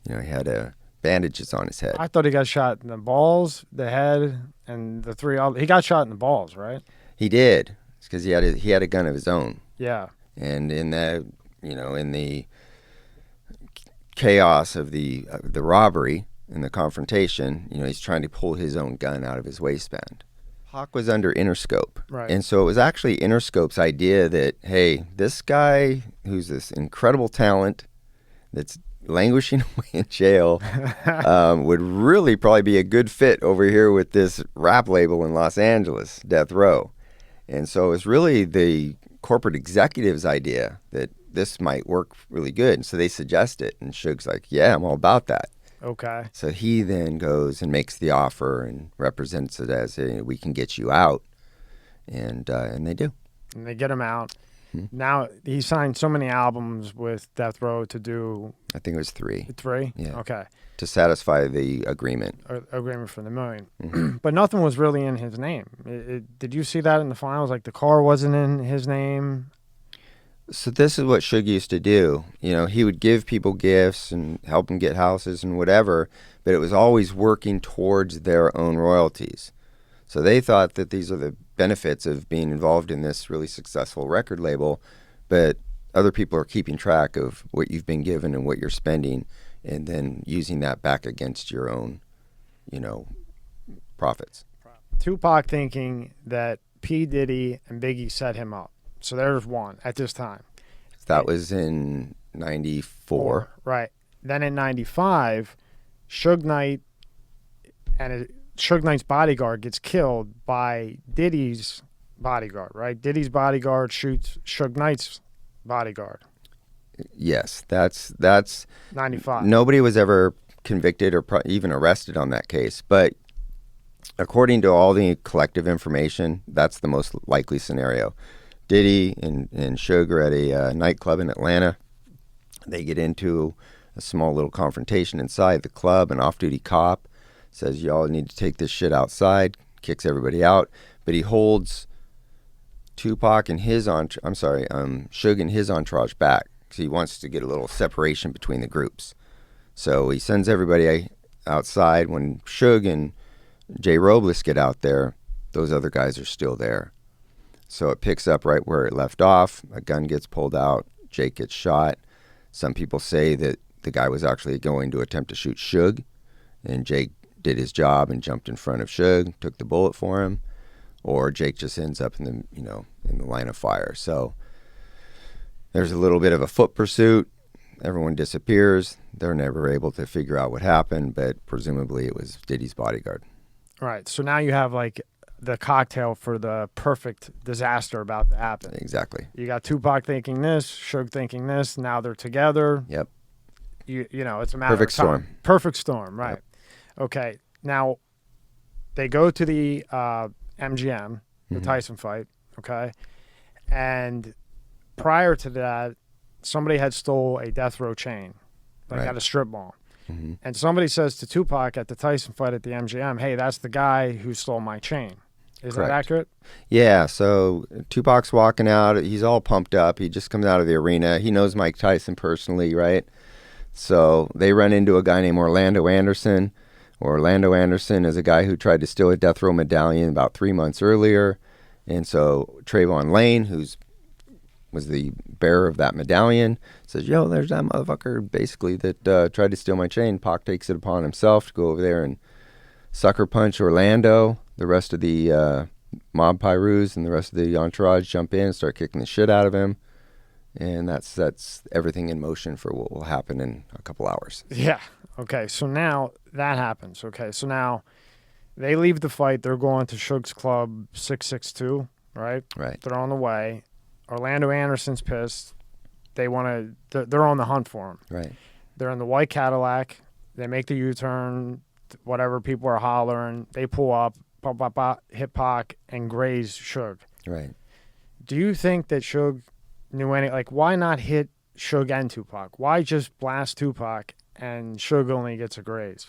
Speaker 5: he had bandages on his head.
Speaker 1: I thought he got shot in the balls, the head, and the three other. He got shot in the balls, right?
Speaker 5: He did. It's because he had a gun of his own.
Speaker 1: Yeah.
Speaker 5: And in the chaos of the robbery and the confrontation, he's trying to pull his own gun out of his waistband. Hawk was under Interscope.
Speaker 1: Right.
Speaker 5: And so it was actually Interscope's idea that, hey, this guy who's this incredible talent that's languishing away in jail would really probably be a good fit over here with this rap label in Los Angeles, Death Row. And so it was really the corporate executive's idea that this might work really good. And so they suggest it. And Suge's like, yeah, I'm all about that.
Speaker 1: Okay.
Speaker 5: So he then goes and makes the offer and represents it as we can get you out. And they do.
Speaker 1: And they get him out. Now, he signed so many albums with Death Row to do
Speaker 5: I think it was 3.
Speaker 1: 3?
Speaker 5: Yeah.
Speaker 1: Okay.
Speaker 5: To satisfy the agreement.
Speaker 1: Agreement for the million. But nothing was really in his name. Did you see that in the finals? Like the car wasn't in his name?
Speaker 5: So this is what Suge used to do. He would give people gifts and help them get houses and whatever, but it was always working towards their own royalties. So they thought that these are the benefits of being involved in this really successful record label, but other people are keeping track of what you've been given and what you're spending, and then using that back against your own, profits.
Speaker 1: Tupac thinking that P. Diddy and Biggie set him up. So there's one at this time.
Speaker 5: That was in 94.
Speaker 1: Right. Then in 95, Suge Knight and Suge Knight's bodyguard gets killed by Diddy's bodyguard, right? Diddy's bodyguard shoots Suge Knight's bodyguard.
Speaker 5: Yes, that's
Speaker 1: 95.
Speaker 5: Nobody was ever convicted or even arrested on that case, but according to all the collective information, that's the most likely scenario. Diddy and Suge are at a nightclub in Atlanta. They get into a small little confrontation inside the club. An off-duty cop says, y'all need to take this shit outside, kicks everybody out, but he holds Tupac and Suge and his entourage back because he wants to get a little separation between the groups. So he sends everybody outside. When Suge and Jay Robles get out there, those other guys are still there. So it picks up right where it left off. A gun gets pulled out. Jake gets shot. Some people say that the guy was actually going to attempt to shoot Suge, and Jake did his job and jumped in front of Suge, took the bullet for him, or Jake just ends up in the line of fire. So there's a little bit of a foot pursuit. Everyone disappears. They're never able to figure out what happened, but presumably it was Diddy's bodyguard.
Speaker 1: Right. So now you have like the cocktail for the perfect disaster about to happen.
Speaker 5: Exactly.
Speaker 1: You got Tupac thinking this, Suge thinking this. Now they're together.
Speaker 5: Yep.
Speaker 1: It's a matter
Speaker 5: Perfect
Speaker 1: of time.
Speaker 5: storm.
Speaker 1: Perfect storm, right.
Speaker 5: Yep.
Speaker 1: Okay. Now, they go to the MGM, the Tyson fight, okay? And prior to that, somebody had stole a Death Row chain, like
Speaker 5: Right.
Speaker 1: at a strip mall. And somebody says to Tupac at the Tyson fight at the MGM, hey, that's the guy who stole my chain. Is
Speaker 5: Correct.
Speaker 1: that accurate?
Speaker 5: Yeah, so Tupac's walking out. He's all pumped up. He just comes out of the arena. He knows Mike Tyson personally, right? So they run into a guy named Orlando Anderson. Orlando Anderson is a guy who tried to steal a Death Row medallion about 3 months earlier. And so Trayvon Lane, was the bearer of that medallion, says, yo, there's that motherfucker basically that tried to steal my chain. Pac takes it upon himself to go over there and sucker punch Orlando. The rest of the mob Pyrus and the rest of the entourage jump in and start kicking the shit out of him. And that sets everything in motion for what will happen in a couple hours.
Speaker 1: Yeah. Okay, so now that happens. Okay, so now they leave the fight. They're going to Suge's Club 662, right?
Speaker 5: Right.
Speaker 1: They're on the way. Orlando Anderson's pissed. They're on the hunt for him.
Speaker 5: Right.
Speaker 1: They're in the white Cadillac. They make the U-turn. Whatever, people are hollering. They pull up, pop, pop, pop, hit Pac, and graze Suge.
Speaker 5: Right.
Speaker 1: Do you think that Suge knew any, like, why not hit Suge and Tupac? Why just blast Tupac and Suge only gets a graze?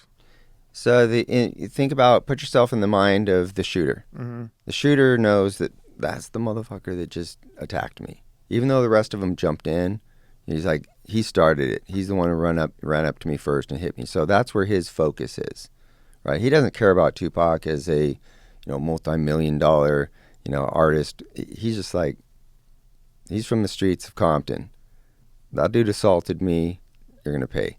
Speaker 5: So you think about, put yourself in the mind of the shooter.
Speaker 1: Mm-hmm.
Speaker 5: The shooter knows that that's the motherfucker that just attacked me. Even though the rest of them jumped in, he's like, he started it. He's the one who ran up to me first and hit me. So that's where his focus is, right? He doesn't care about Tupac as a, multi-million-dollar, artist. He's just like, he's from the streets of Compton. That dude assaulted me. You're gonna pay.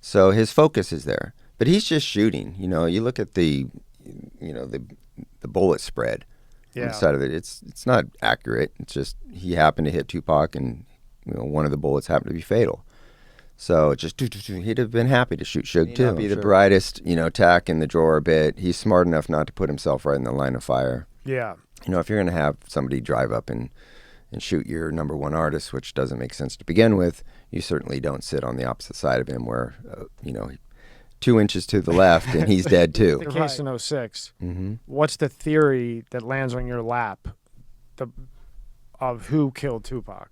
Speaker 5: So his focus is there. But he's just shooting. You look at the bullet spread on the side of it. It's not accurate. It's just he happened to hit Tupac, and one of the bullets happened to be fatal. So just he'd have been happy to shoot Suge too. Be the brightest, tack in the drawer a bit. He's smart enough not to put himself right in the line of fire.
Speaker 1: Yeah.
Speaker 5: If you're gonna have somebody drive up and shoot your number one artist, which doesn't make sense to begin with, you certainly don't sit on the opposite side of him where 2 inches to the left and he's dead too.
Speaker 1: The case in 06.
Speaker 5: Mm-hmm.
Speaker 1: What's the theory that lands on your lap of who killed Tupac?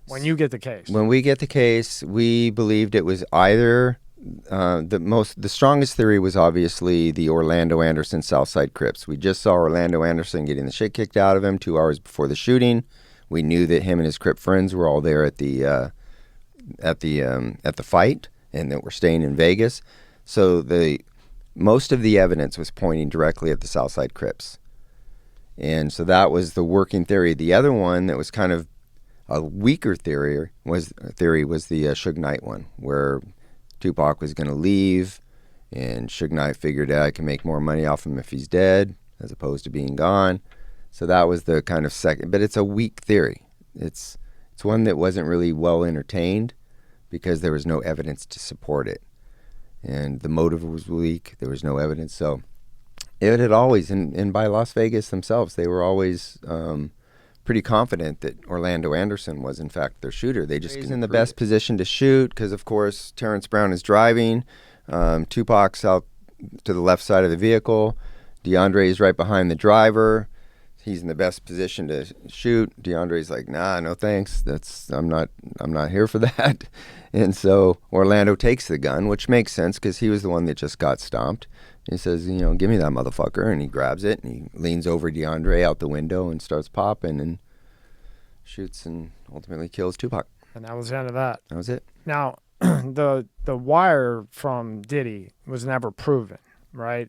Speaker 1: When you get the case.
Speaker 5: When we get the case, we believed it was either the strongest theory was obviously the Orlando Anderson Southside Crips. We just saw Orlando Anderson getting the shit kicked out of him 2 hours before the shooting. We knew that him and his Crip friends were all there at the fight, and that we're staying in Vegas. So most of the evidence was pointing directly at the Southside Crips. And so that was the working theory. The other one that was kind of a weaker theory was the Suge Knight one, where Tupac was going to leave, and Suge Knight figured out I can make more money off him if he's dead, as opposed to being gone. So that was the kind of second, but it's a weak theory. It's one that wasn't really well entertained because there was no evidence to support it. And the motive was weak. There was no evidence. So it had always, and by Las Vegas themselves, they were always pretty confident that Orlando Anderson was, in fact, their shooter. They just in the best position to shoot because, of course, Terrence Brown is driving. Tupac's out to the left side of the vehicle. DeAndre is right behind the driver. He's in the best position to shoot. DeAndre's like, nah, no thanks. I'm not here for that. And so Orlando takes the gun, which makes sense because he was the one that just got stomped. He says, give me that motherfucker. And he grabs it and he leans over DeAndre out the window and starts popping and shoots and ultimately kills Tupac.
Speaker 1: And that was the end of that.
Speaker 5: That was it.
Speaker 1: Now, the wire from Diddy was never proven, right?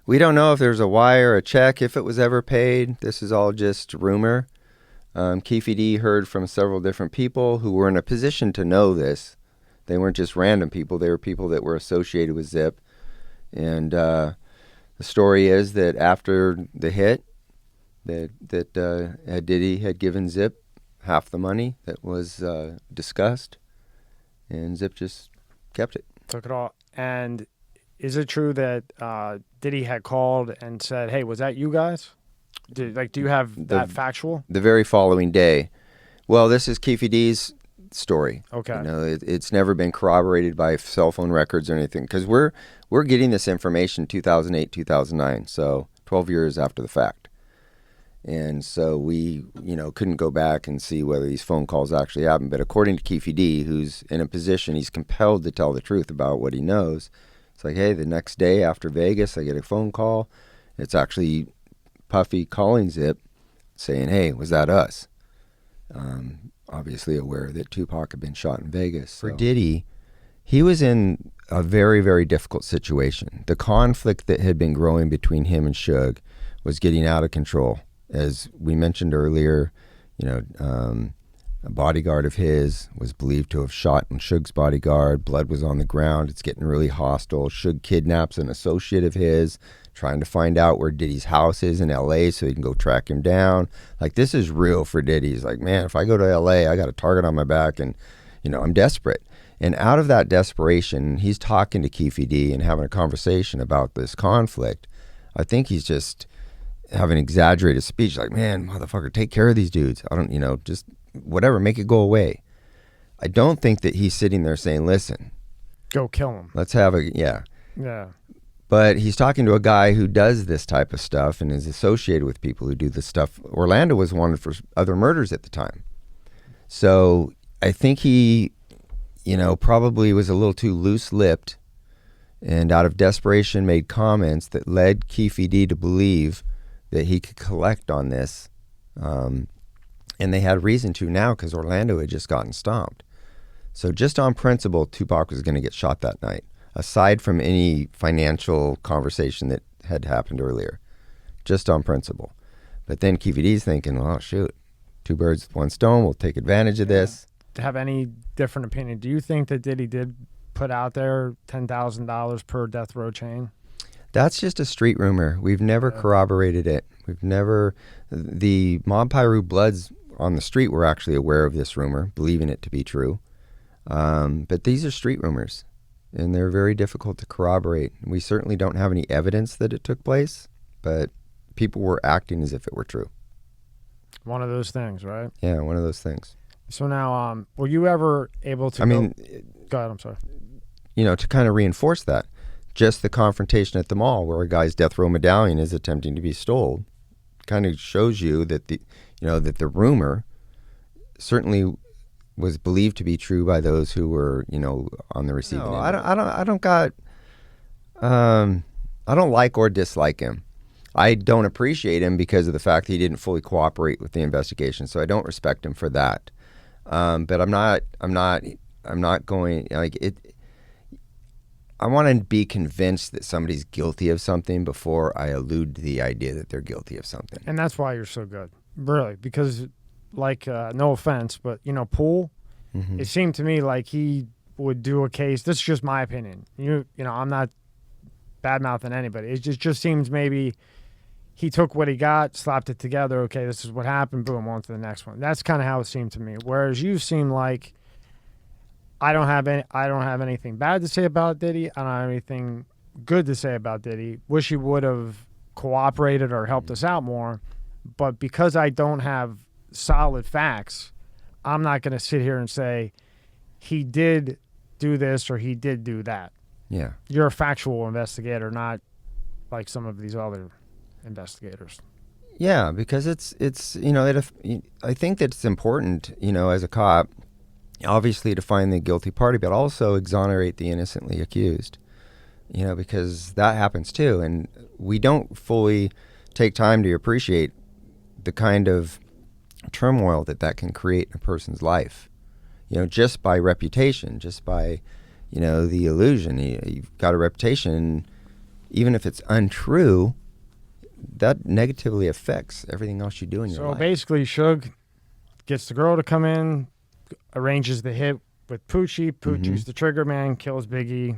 Speaker 5: We don't know if there's a wire, a check, if it was ever paid. This is all just rumor. Keefe D heard from several different people who were in a position to know this. They weren't just random people. They were people that were associated with Zip. And the story is that after the hit, that Diddy had given Zip half the money that was discussed, and Zip just kept it.
Speaker 1: Took it all. And is it true that Diddy had called and said, "Hey, was that you guys?" Do you have that factual?
Speaker 5: The very following day. Well, this is Keefe D's story.
Speaker 1: Okay.
Speaker 5: It's never been corroborated by cell phone records or anything because we're getting this information 2008, 2009, so 12 years after the fact. And so we, couldn't go back and see whether these phone calls actually happened. But according to Keefe D, who's in a position, he's compelled to tell the truth about what he knows. It's like, hey, the next day after Vegas, I get a phone call. It's actually Puffy calling Zip saying, hey, was that us? Obviously aware that Tupac had been shot in Vegas. So. For Diddy, he was in a very, very difficult situation. The conflict that had been growing between him and Suge was getting out of control. As we mentioned earlier, a bodyguard of his was believed to have shot Suge's bodyguard. Blood was on the ground. It's getting really hostile. Suge kidnaps an associate of his, trying to find out where Diddy's house is in L.A. so he can go track him down. Like, this is real for Diddy. He's like, man, if I go to L.A., I got a target on my back, and, I'm desperate. And out of that desperation, he's talking to Keefe D and having a conversation about this conflict. I think he's just having exaggerated speech, like, man, motherfucker, take care of these dudes. I don't, just whatever, make it go away. I don't think that he's sitting there saying, listen,
Speaker 1: go kill him.
Speaker 5: Let's have
Speaker 1: Yeah.
Speaker 5: But he's talking to a guy who does this type of stuff and is associated with people who do this stuff. Orlando was wanted for other murders at the time. So I think he, probably was a little too loose-lipped, and out of desperation made comments that led Keefe D to believe that he could collect on this. And they had reason to now because Orlando had just gotten stomped. So just on principle, Tupac was going to get shot that night, aside from any financial conversation that had happened earlier, just on principle. But then Keefe D's thinking, oh, shoot, 2 birds with 1 stone, we'll take advantage of this.
Speaker 1: To have any different opinion, do you think that Diddy did put out there $10,000 per death row chain?
Speaker 5: That's just a street rumor. We've never corroborated it. The Mob Piru Bloods on the street were actually aware of this rumor, believing it to be true. But these are street rumors, and they're very difficult to corroborate. We certainly don't have any evidence that it took place, but people were acting as if it were true. One
Speaker 1: of those things, right?
Speaker 5: Yeah, one of those things.
Speaker 1: So now, were you ever able to go ahead, I'm sorry.
Speaker 5: To kind of reinforce that, just the confrontation at the mall where a guy's death row medallion is attempting to be stolen kind of shows you that the rumor certainly was believed to be true by those who were, on the receiving end. I don't like or dislike him. I don't appreciate him because of the fact that he didn't fully cooperate with the investigation. So I don't respect him for that. But I'm not going like it. I want to be convinced that somebody's guilty of something before I allude to the idea that they're guilty of something.
Speaker 1: And that's why you're so good, really, because no offense, but Poole, it seemed to me like he would do a case. This is just my opinion. I'm not bad-mouthing anybody. It just seems maybe he took what he got, slapped it together. Okay, this is what happened. Boom, on to the next one. That's kind of how it seemed to me. Whereas you seem like I don't have anything bad to say about Diddy. I don't have anything good to say about Diddy. Wish he would have cooperated or helped us out more. But because I don't have solid facts, I'm not going to sit here and say he did do this or he did do that.
Speaker 5: Yeah.
Speaker 1: You're a factual investigator, not like some of these other investigators.
Speaker 5: Yeah, because it's I think that it's important, as a cop, obviously to find the guilty party, but also exonerate the innocently accused, because that happens too. And we don't fully take time to appreciate the kind of turmoil that can create in a person's life, just by reputation, just by, the illusion. You've got a reputation, and even if it's untrue, that negatively affects everything else you do in your life.
Speaker 1: So basically, Suge gets the girl to come in, arranges the hit with Poochie. Poochie's the trigger man, kills Biggie.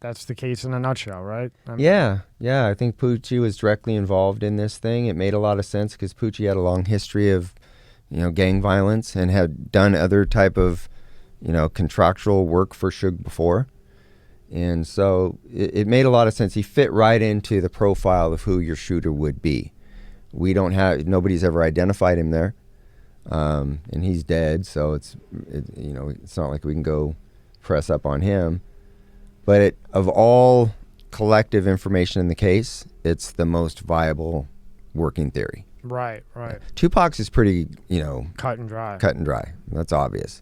Speaker 1: That's the case in a nutshell, right?
Speaker 5: Yeah. I think Poochie was directly involved in this thing. It made a lot of sense because Poochie had a long history of, gang violence and had done other type of, contractual work for Suge before. And so it made a lot of sense. He fit right into the profile of who your shooter would be. Nobody's ever identified him there. And he's dead, so it's not like we can go press up on him. But of all collective information in the case, it's the most viable working theory.
Speaker 1: Right.
Speaker 5: Tupac's is pretty,
Speaker 1: cut and dry.
Speaker 5: That's obvious.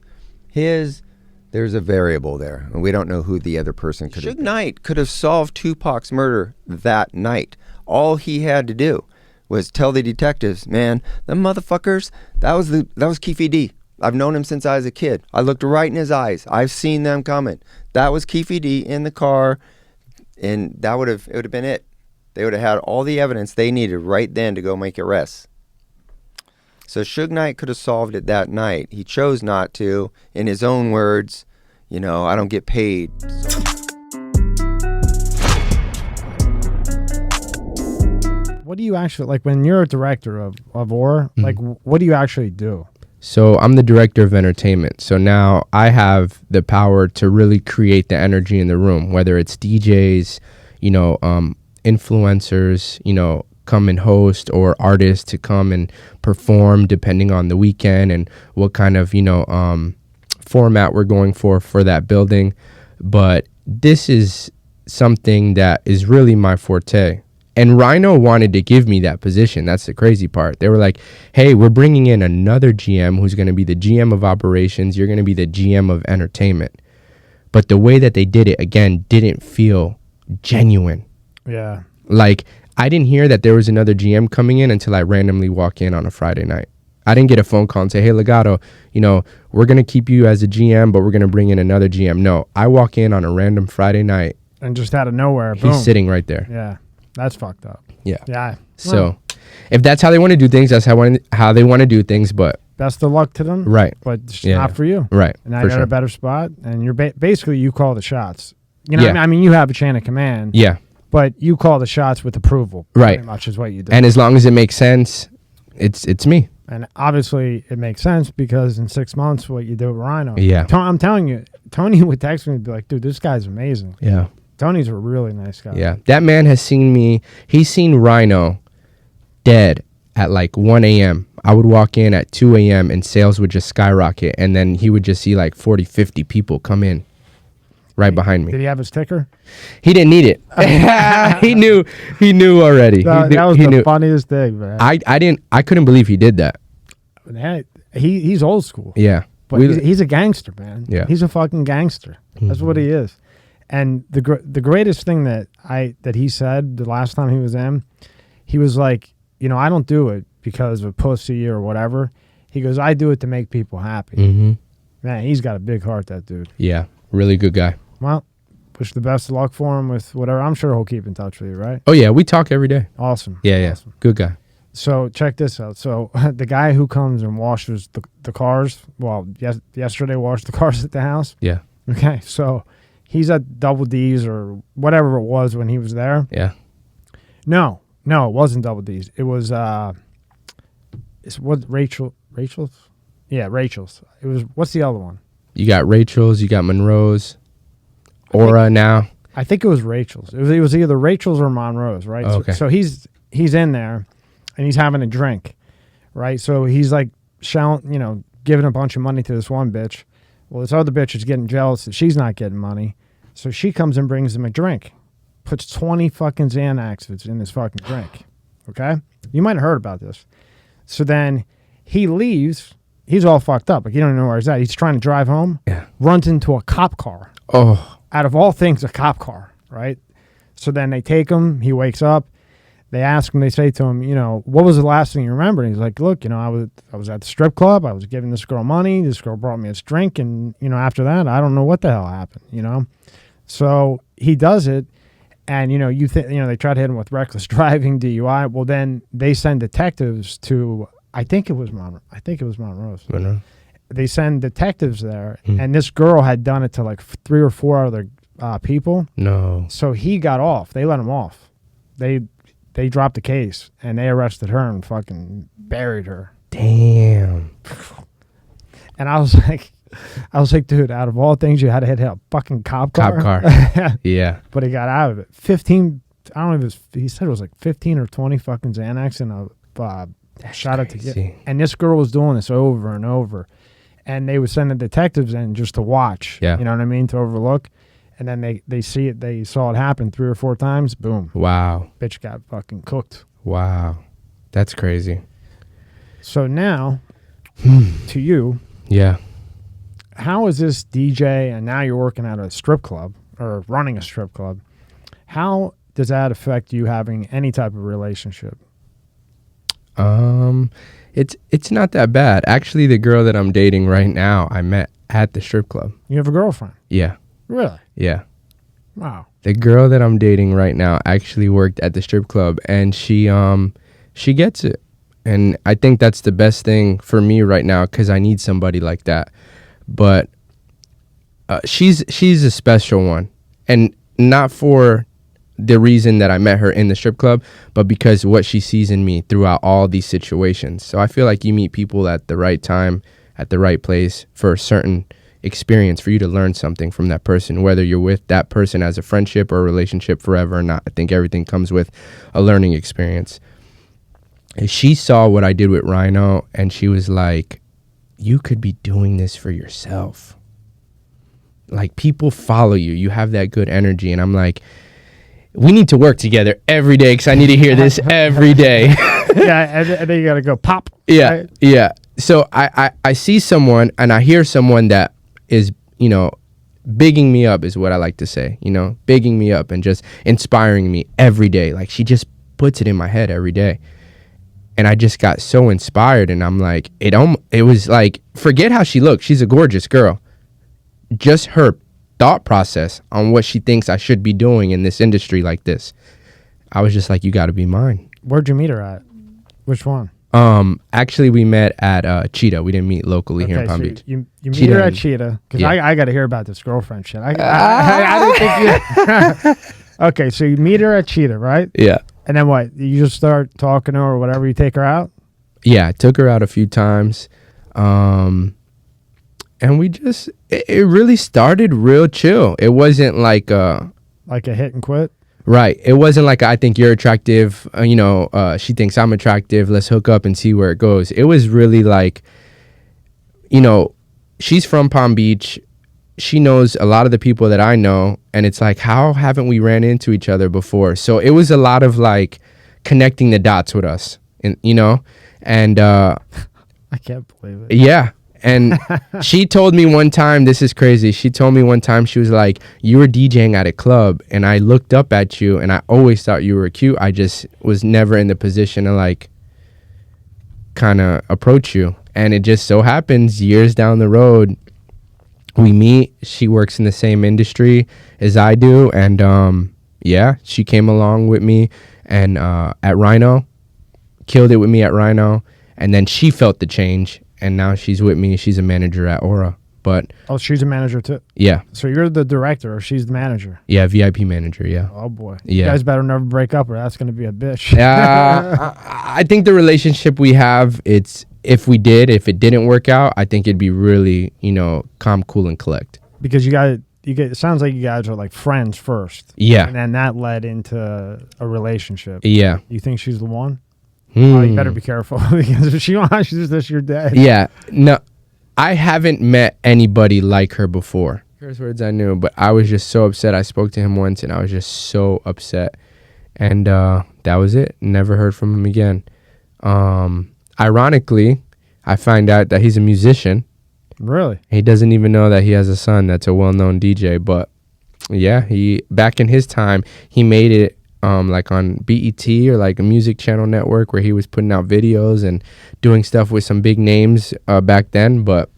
Speaker 5: There's a variable there, and we don't know who the other person could have been. Suge Knight could have solved Tupac's murder that night. All he had to do was tell the detectives, man, them motherfuckers, that was Keefe D. I've known him since I was a kid. I looked right in his eyes. I've seen them coming. That was Keefe D in the car, and it would have been it. They would have had all the evidence they needed right then to go make arrests. So Suge Knight could have solved it that night. He chose not to. In his own words, I don't get paid.
Speaker 1: What do you actually, like when you're a director of OR, like what do you actually do?
Speaker 6: So I'm the director of entertainment. So now I have the power to really create the energy in the room, whether it's DJs, influencers, come and host, or artists to come and perform depending on the weekend and what kind of, format we're going for that building. But this is something that is really my forte. And Rhino wanted to give me that position. That's the crazy part. They were like, hey, we're bringing in another GM who's going to be the GM of operations. You're going to be the GM of entertainment. But the way that they did it, again, didn't feel genuine.
Speaker 1: Yeah.
Speaker 6: Like, I didn't hear that there was another GM coming in until I randomly walk in on a Friday night. I didn't get a phone call and say, hey, Legato, you know, we're going to keep you as a GM, but we're going to bring in another GM. No, I walk in on a random Friday night.
Speaker 1: And just out of nowhere, boom.
Speaker 6: He's sitting right there.
Speaker 1: Yeah. That's fucked up.
Speaker 6: Yeah.
Speaker 1: Yeah.
Speaker 6: So if that's how they want to do things, that's how they want to do things. But
Speaker 1: best of luck to them.
Speaker 6: Right.
Speaker 1: But it's
Speaker 6: Yeah.
Speaker 1: not for you.
Speaker 6: Right.
Speaker 1: And now
Speaker 6: For
Speaker 1: you're at
Speaker 6: sure.
Speaker 1: a better spot. And you're basically, you call the shots. You know
Speaker 6: Yeah.
Speaker 1: what I mean? You have a chain of command.
Speaker 6: Yeah.
Speaker 1: But you call the shots with approval.
Speaker 6: Right.
Speaker 1: Pretty much is what you do.
Speaker 6: And as long as it makes sense, it's me.
Speaker 1: And obviously, it makes sense because in 6 months, what you do with Rhino.
Speaker 6: Yeah.
Speaker 1: I'm telling you, Tony would text me and be like, dude, this guy's amazing.
Speaker 6: Yeah.
Speaker 1: Tony's a really nice guy.
Speaker 6: Yeah. That man has seen me. He's seen Rhino dead at like 1 a.m. I would walk in at 2 a.m. and sales would just skyrocket. And then he would just see like 40, 50 people come in right behind me.
Speaker 1: Did he have his ticker?
Speaker 6: He didn't need it. He knew already.
Speaker 1: That was the funniest thing, man.
Speaker 6: I couldn't believe he did that.
Speaker 1: He's old school.
Speaker 6: Yeah.
Speaker 1: But he's a gangster, man.
Speaker 6: Yeah.
Speaker 1: He's a fucking gangster. That's what he is. And the greatest thing that he said the last time he was in, he was like, you know, I don't do it because of pussy or whatever. He goes, I do it to make people happy.
Speaker 6: Mm-hmm.
Speaker 1: Man, he's got a big heart, that dude.
Speaker 6: Yeah. Really good guy.
Speaker 1: Well, wish the best of luck for him with whatever. I'm sure he'll keep in touch with you, right?
Speaker 6: Oh, yeah. We talk every day.
Speaker 1: Awesome.
Speaker 6: Yeah.
Speaker 1: Awesome.
Speaker 6: Good guy.
Speaker 1: So check this out. So the guy who comes and washes the cars, well, yesterday washed the cars at the house.
Speaker 6: Yeah.
Speaker 1: Okay, so he's at Double D's or whatever it was when he was there.
Speaker 6: Yeah.
Speaker 1: No, it wasn't Double D's. It was it's what Rachel's? Yeah, Rachel's. It was, what's the other one?
Speaker 6: You got Rachel's, you got Monroe's, Aura now.
Speaker 1: I think it was Rachel's. It was either Rachel's or Monroe's, right?
Speaker 6: Okay.
Speaker 1: So he's in there and he's having a drink, right? So he's like giving a bunch of money to this one bitch. Well, this other bitch is getting jealous that she's not getting money. So she comes and brings him a drink. Puts 20 fucking Xanaxes in his fucking drink. Okay? You might have heard about this. So then he leaves. He's all fucked up. Like, he don't even know where he's at. He's trying to drive home.
Speaker 6: Yeah.
Speaker 1: Runs into a cop car.
Speaker 6: Oh.
Speaker 1: Out of all things, a cop car, right? So then they take him. He wakes up. They ask him, they say to him, what was the last thing you remember? And he's like, look, I was at the strip club. I was giving this girl money. This girl brought me this drink. And, after that, I don't know what the hell happened, So he does it. And, they try to hit him with reckless driving, DUI. Well, then they send detectives to, I think it was Monroe's.
Speaker 6: Monroe.
Speaker 1: They send detectives there. And this girl had done it to like 3 or 4 other people.
Speaker 6: No.
Speaker 1: So he got off. They let him off. They dropped the case, and they arrested her and fucking buried her.
Speaker 6: Damn.
Speaker 1: And I was like, dude, out of all things, you had to hit a fucking cop car.
Speaker 6: Yeah.
Speaker 1: But he got out of it. 15, I don't know if he said it was like 15 or 20 fucking Xanax and a shot at the. And this girl was doing this over and over. And they would send the detectives in just to watch.
Speaker 6: Yeah.
Speaker 1: You know what I mean? To overlook. And then they saw it happen 3 or 4 times. Boom.
Speaker 6: Wow.
Speaker 1: Bitch got fucking cooked.
Speaker 6: Wow. That's crazy.
Speaker 1: So now, to you,
Speaker 6: yeah.
Speaker 1: How is this DJ, and now you're working at a strip club or running a strip club? How does that affect you having any type of relationship?
Speaker 6: It's not that bad. Actually, the girl that I'm dating right now, I met at the strip club.
Speaker 1: You have a girlfriend?
Speaker 6: Yeah.
Speaker 1: Really?
Speaker 6: Yeah.
Speaker 1: Wow.
Speaker 6: The girl that I'm dating right now actually worked at the strip club, and she gets it. And I think that's the best thing for me right now, because I need somebody like that. But she's a special one, and not for the reason that I met her in the strip club, but because what she sees in me throughout all these situations. So I feel like you meet people at the right time, at the right place, for a certain experience, for you to learn something from that person, whether you're with that person as a friendship or a relationship forever or not. I think everything comes with a learning experience. And she saw what I did with Rhino, and she was like, you could be doing this for yourself. Like, people follow you. You have that good energy. And I'm like, we need to work together every day because I need to hear this every day.
Speaker 1: Yeah, and then you gotta go pop.
Speaker 6: Yeah,
Speaker 1: right?
Speaker 6: yeah. So I see someone and I hear someone that is, you know, bigging me up is what I like to say, you know, bigging me up and just inspiring me every day. Like she just puts it in my head every day. And I just got so inspired, and I'm like, it was like, forget how she looked. She's a gorgeous girl. Just her thought process on what she thinks I should be doing in this industry like this. I was just like, you got to be mine.
Speaker 1: Where'd you meet her at? Which one?
Speaker 6: Actually, we met at Cheetah. We didn't meet locally here in Palm
Speaker 1: so
Speaker 6: Beach.
Speaker 1: You meet
Speaker 6: Cheetah
Speaker 1: her at
Speaker 6: and-
Speaker 1: Cheetah because
Speaker 6: Yeah.
Speaker 1: I got to hear about this girlfriend shit. I didn't think you. Okay, so you meet her at Cheetah, right?
Speaker 6: Yeah.
Speaker 1: And then what? You just start talking to her or whatever. You take her out.
Speaker 6: Yeah, I took her out a few times. And we just, it really started real chill. It wasn't like,
Speaker 1: Like a hit and quit.
Speaker 6: right. It wasn't like, I think you're attractive, she thinks I'm attractive. Let's hook up and see where it goes. It was really like, you know, she's from Palm Beach. She knows a lot of the people that I know. And it's like, how haven't we ran into each other before? So it was a lot of like connecting the dots with us, and, you know, and,
Speaker 1: I can't believe it.
Speaker 6: yeah. And she told me one time, this is crazy. She told me one time, she was like, you were DJing at a club and I looked up at you and I always thought you were cute. I just was never in the position to like kind of approach you. And it just so happens years down the road, we meet. She works in the same industry as I do. And yeah, she came along with me and at Rhino, killed it with me at Rhino. And then she felt the change. And now she's with me. She's a manager at Aura. But
Speaker 1: Oh, she's a manager too.
Speaker 6: yeah,
Speaker 1: So you're the director, or she's the manager.
Speaker 6: yeah, VIP manager, yeah.
Speaker 1: Oh boy.
Speaker 6: Yeah.
Speaker 1: You guys better never break up, or that's gonna be a bitch.
Speaker 6: I think the relationship we have, if it didn't work out, I think it'd be really, you know, calm, cool, and collect.
Speaker 1: Because you get. It sounds like you guys are like friends first.
Speaker 6: Yeah.
Speaker 1: And then that led into a relationship.
Speaker 6: Yeah.
Speaker 1: You think she's the one? Oh, you better be careful because if she watches this, you're dead.
Speaker 6: Yeah. No, I haven't met anybody like her before. Curse words I knew, but I was just so upset. I spoke to him once and I was just so upset. And that was it. Never heard from him again. Ironically, I find out that he's a musician.
Speaker 1: Really?
Speaker 6: He doesn't even know that he has a son that's a well-known DJ. But yeah, he back in his time, he made it like on BET or like a music channel network where he was putting out videos and doing stuff with some big names back then. But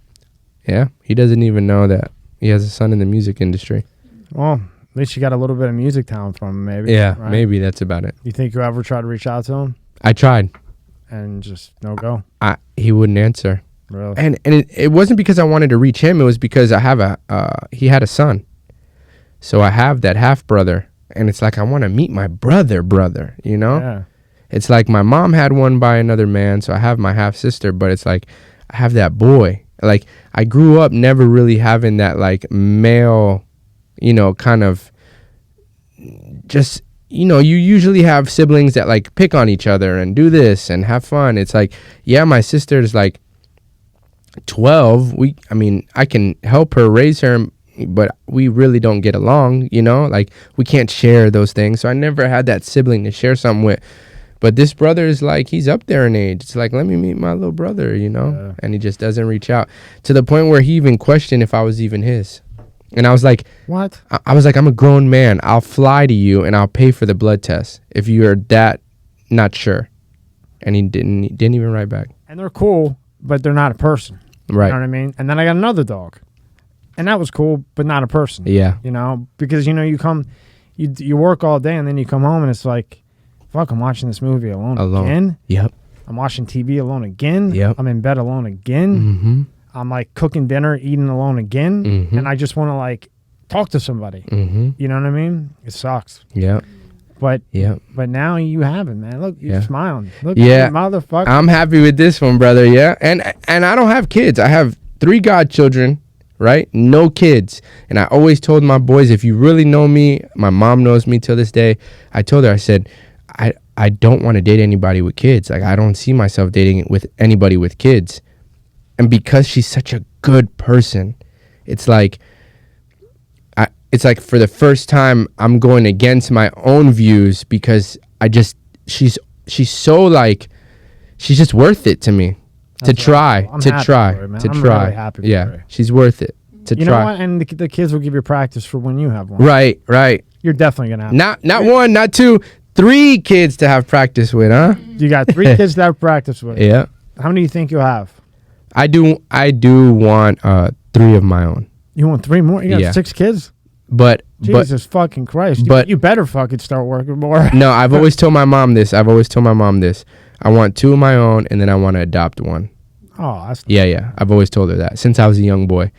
Speaker 6: yeah, he doesn't even know that he has a son in the music industry.
Speaker 1: Well, at least you got a little bit of music talent from him, maybe.
Speaker 6: Yeah,
Speaker 1: right?
Speaker 6: maybe that's about it.
Speaker 1: You think you ever tried to reach out to him
Speaker 6: I tried.
Speaker 1: and just no go?
Speaker 6: He wouldn't answer.
Speaker 1: Really?
Speaker 6: And it wasn't because I wanted to reach him. It was because I have he had a son. So I have that half brother. And it's like, I want to meet my brother, you know?
Speaker 1: Yeah.
Speaker 6: It's like my mom had one by another man, so I have my half sister, but it's like I have that boy. Like I grew up never really having that like male, you know, kind of just, you know, you usually have siblings that like pick on each other and do this and have fun. It's like, yeah, my sister's like 12. I can help her raise her, but we really don't get along, you know, like we can't share those things. So I never had that sibling to share something with. But this brother is like, he's up there in age. It's like, let me meet my little brother, you know,
Speaker 1: Yeah.
Speaker 6: and he just doesn't reach out to the point where he even questioned if I was even his. And I was like,
Speaker 1: What?
Speaker 6: I was like, I'm a grown man. I'll fly to you and I'll pay for the blood test if you're that not sure. And he didn't even write back.
Speaker 1: And they're cool, but they're not a person.
Speaker 6: Right.
Speaker 1: You know what I mean? And then I got another dog. And that was cool, but not a person.
Speaker 6: Yeah.
Speaker 1: You know, because, you know, you work all day and then you come home and it's like, fuck, I'm watching this movie alone. Again.
Speaker 6: Yep.
Speaker 1: I'm watching TV alone again.
Speaker 6: Yep.
Speaker 1: I'm in bed alone again.
Speaker 6: Mm-hmm.
Speaker 1: I'm like cooking dinner, eating alone again.
Speaker 6: Mhm.
Speaker 1: And I just want to like talk to somebody.
Speaker 6: Mm-hmm.
Speaker 1: You know what I mean? It sucks.
Speaker 6: Yep.
Speaker 1: But
Speaker 6: Yep.
Speaker 1: but now you have it, man. Look, you're
Speaker 6: Yeah.
Speaker 1: smiling. Look,
Speaker 6: Yeah.
Speaker 1: motherfucker.
Speaker 6: I'm happy with this one, brother. Yeah. And I don't have kids. I have 3 godchildren, right? No kids. And I always told my boys, if you really know me, my mom knows me till this day. I told her, I said, I don't want to date anybody with kids. Like, I don't see myself dating with anybody with kids. And because she's such a good person, it's like, it's like for the first time I'm going against my own views because she's so like, she's just worth it to me.
Speaker 1: I'm happy for her, man. I'm really happy for her.
Speaker 6: She's worth it to
Speaker 1: You
Speaker 6: try.
Speaker 1: know what? And the kids will give you practice for when you have one.
Speaker 6: Right.
Speaker 1: You're definitely gonna have.
Speaker 6: Not one, not two, 3 kids to have practice with, huh?
Speaker 1: You got 3 kids to have practice with.
Speaker 6: Yeah.
Speaker 1: How many do you think you'll have?
Speaker 6: I do want 3 of my own.
Speaker 1: You want 3 more? You got 6 kids?
Speaker 6: But
Speaker 1: Jesus fucking Christ! You better fucking start working more.
Speaker 6: No, I've always told my mom this. I want 2 of my own, and then I want to adopt 1.
Speaker 1: Oh, that's
Speaker 6: Yeah. I've always told her that since I was a young boy,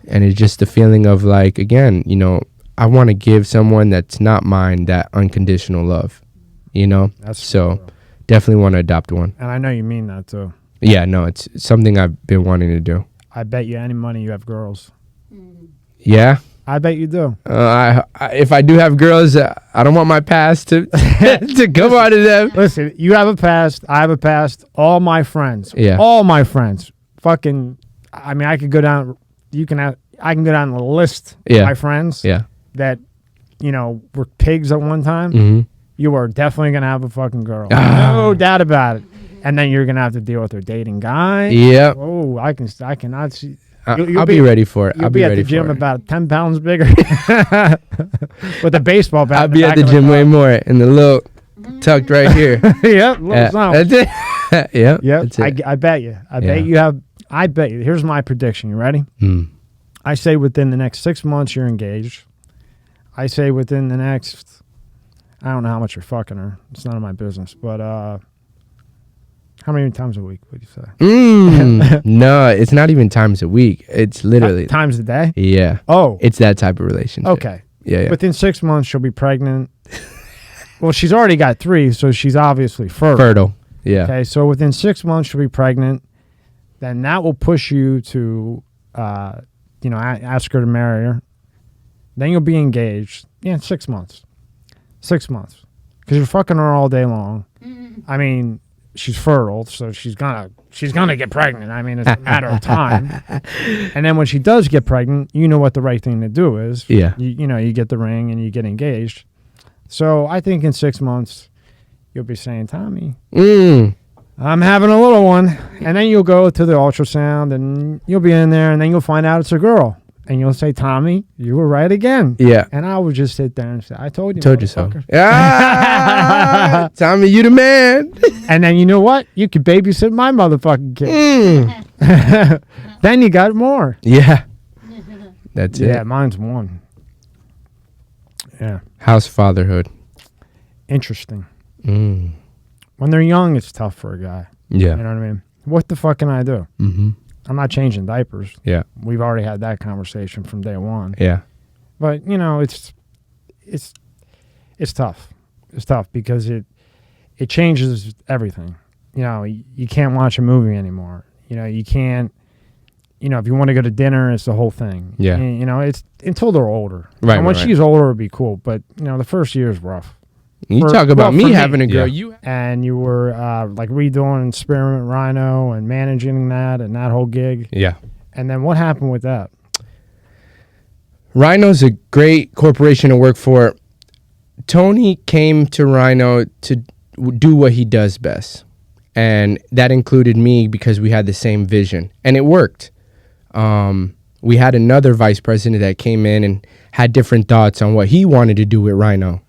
Speaker 6: and it's just the feeling of like, again, you know, I want to give someone that's not mine that unconditional love. You know,
Speaker 1: That's
Speaker 6: so
Speaker 1: true.
Speaker 6: definitely want to adopt 1.
Speaker 1: And I know you mean that too.
Speaker 6: Yeah, no, it's something I've been wanting to do.
Speaker 1: I bet you any money you have girls.
Speaker 6: Yeah.
Speaker 1: I bet you do.
Speaker 6: I if I do have girls, I don't want my past to to come out of them.
Speaker 1: Listen, you have a past. I have a past. All my friends.
Speaker 6: Yeah.
Speaker 1: All my friends. Fucking. I mean, I could go down. I can go down the list.
Speaker 6: Yeah.
Speaker 1: Of my friends.
Speaker 6: Yeah.
Speaker 1: That, you know, were pigs at one time.
Speaker 6: Mm-hmm.
Speaker 1: You are definitely gonna have a fucking girl.
Speaker 6: Ah.
Speaker 1: No doubt about it. And then you're gonna have to deal with her dating guy.
Speaker 6: Yeah.
Speaker 1: Oh, I cannot see.
Speaker 6: I'll be ready for it.
Speaker 1: You'll
Speaker 6: I'll
Speaker 1: be
Speaker 6: be
Speaker 1: at
Speaker 6: ready
Speaker 1: the gym
Speaker 6: for it.
Speaker 1: about 10 pounds bigger with a baseball bat.
Speaker 6: I'll
Speaker 1: in
Speaker 6: be at
Speaker 1: back
Speaker 6: the
Speaker 1: of
Speaker 6: gym
Speaker 1: car.
Speaker 6: way more in the little tucked right here.
Speaker 1: Yep, little something.
Speaker 6: That's it. Yep.
Speaker 1: Yep.
Speaker 6: That's it.
Speaker 1: I bet you. I
Speaker 6: Yeah.
Speaker 1: bet you have. I bet you. Here's my prediction. You ready?
Speaker 6: Mm.
Speaker 1: I say within the next 6 months you're engaged. I say within the next. I don't know how much you're fucking her. It's none of my business. But how many times a week would you say?
Speaker 6: No, it's not even times a week. It's literally
Speaker 1: times a day.
Speaker 6: Yeah.
Speaker 1: Oh.
Speaker 6: It's that type of relationship.
Speaker 1: Okay.
Speaker 6: Yeah.
Speaker 1: Within 6 months she'll be pregnant. Well, she's already got 3, so she's obviously fertile.
Speaker 6: Yeah.
Speaker 1: Okay, so within 6 months she'll be pregnant. Then that will push you to, ask her to marry her. Then you'll be engaged. Yeah, 6 months. 6 months, because you're fucking her all day long. I mean, she's fertile, so she's gonna get pregnant. I mean, it's a matter of time. And then when she does get pregnant, you know what the right thing to do is.
Speaker 6: Yeah.
Speaker 1: You get the ring and you get engaged. So I think in 6 months, you'll be saying, Tommy, I'm having a little one. And then you'll go to the ultrasound and you'll be in there and then you'll find out it's a girl. And you'll say, Tommy, you were right again.
Speaker 6: Yeah.
Speaker 1: And I would just sit there and say, I told you.
Speaker 6: Told you so.
Speaker 1: motherfucker."
Speaker 6: Ah, Tommy, you the man.
Speaker 1: And then you know what? You could babysit my motherfucking kid. Then you got more.
Speaker 6: Yeah. That's it.
Speaker 1: Yeah, mine's 1. Yeah.
Speaker 6: House fatherhood.
Speaker 1: Interesting. When they're young, it's tough for a guy.
Speaker 6: Yeah.
Speaker 1: You know what I mean? What the fuck can I do?
Speaker 6: Mm-hmm.
Speaker 1: I'm not changing diapers.
Speaker 6: Yeah.
Speaker 1: We've already had that conversation from day one.
Speaker 6: Yeah.
Speaker 1: But, it's tough. It's tough because it changes everything. You can't watch a movie anymore. You can't, if you want to go to dinner, it's the whole thing.
Speaker 6: Yeah.
Speaker 1: And, it's until they're older.
Speaker 6: Right,
Speaker 1: And when
Speaker 6: right.
Speaker 1: she's older, it'll be cool. But, the first year is rough.
Speaker 6: You talk about
Speaker 1: for
Speaker 6: me having a girl.
Speaker 5: Yeah.
Speaker 1: And you were redoing Experiment Rhino and managing that and that whole gig.
Speaker 6: Yeah.
Speaker 1: And then what happened with that?
Speaker 6: Rhino's a great corporation to work for. Tony came to Rhino to do what he does best. And that included me because we had the same vision. And it worked. We had another vice president that came in and had different thoughts on what he wanted to do with Rhino.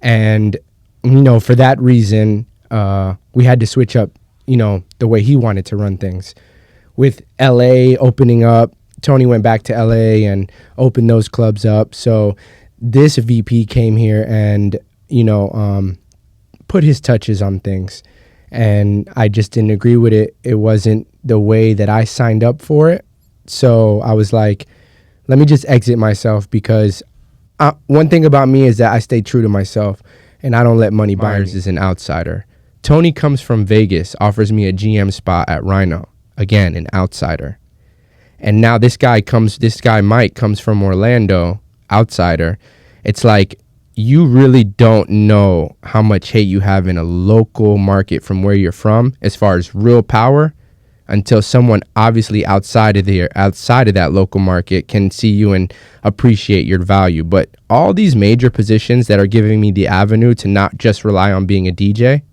Speaker 6: And, for that reason, we had to switch up, the way he wanted to run things. With LA opening up, Tony went back to LA and opened those clubs up. So this VP came here and, put his touches on things. And I just didn't agree with it. It wasn't the way that I signed up for it. So I was like, let me just exit myself because one thing about me is that I stay true to myself and I don't let money buyers as an outsider. Tony comes from Vegas, offers me a GM spot at Rhino. Again, an outsider. And now this guy Mike comes from Orlando, outsider. It's like you really don't know how much hate you have in a local market from where you're from as far as real power until someone obviously outside of that local market can see you and appreciate your value. But all these major positions that are giving me the avenue to not just rely on being a DJ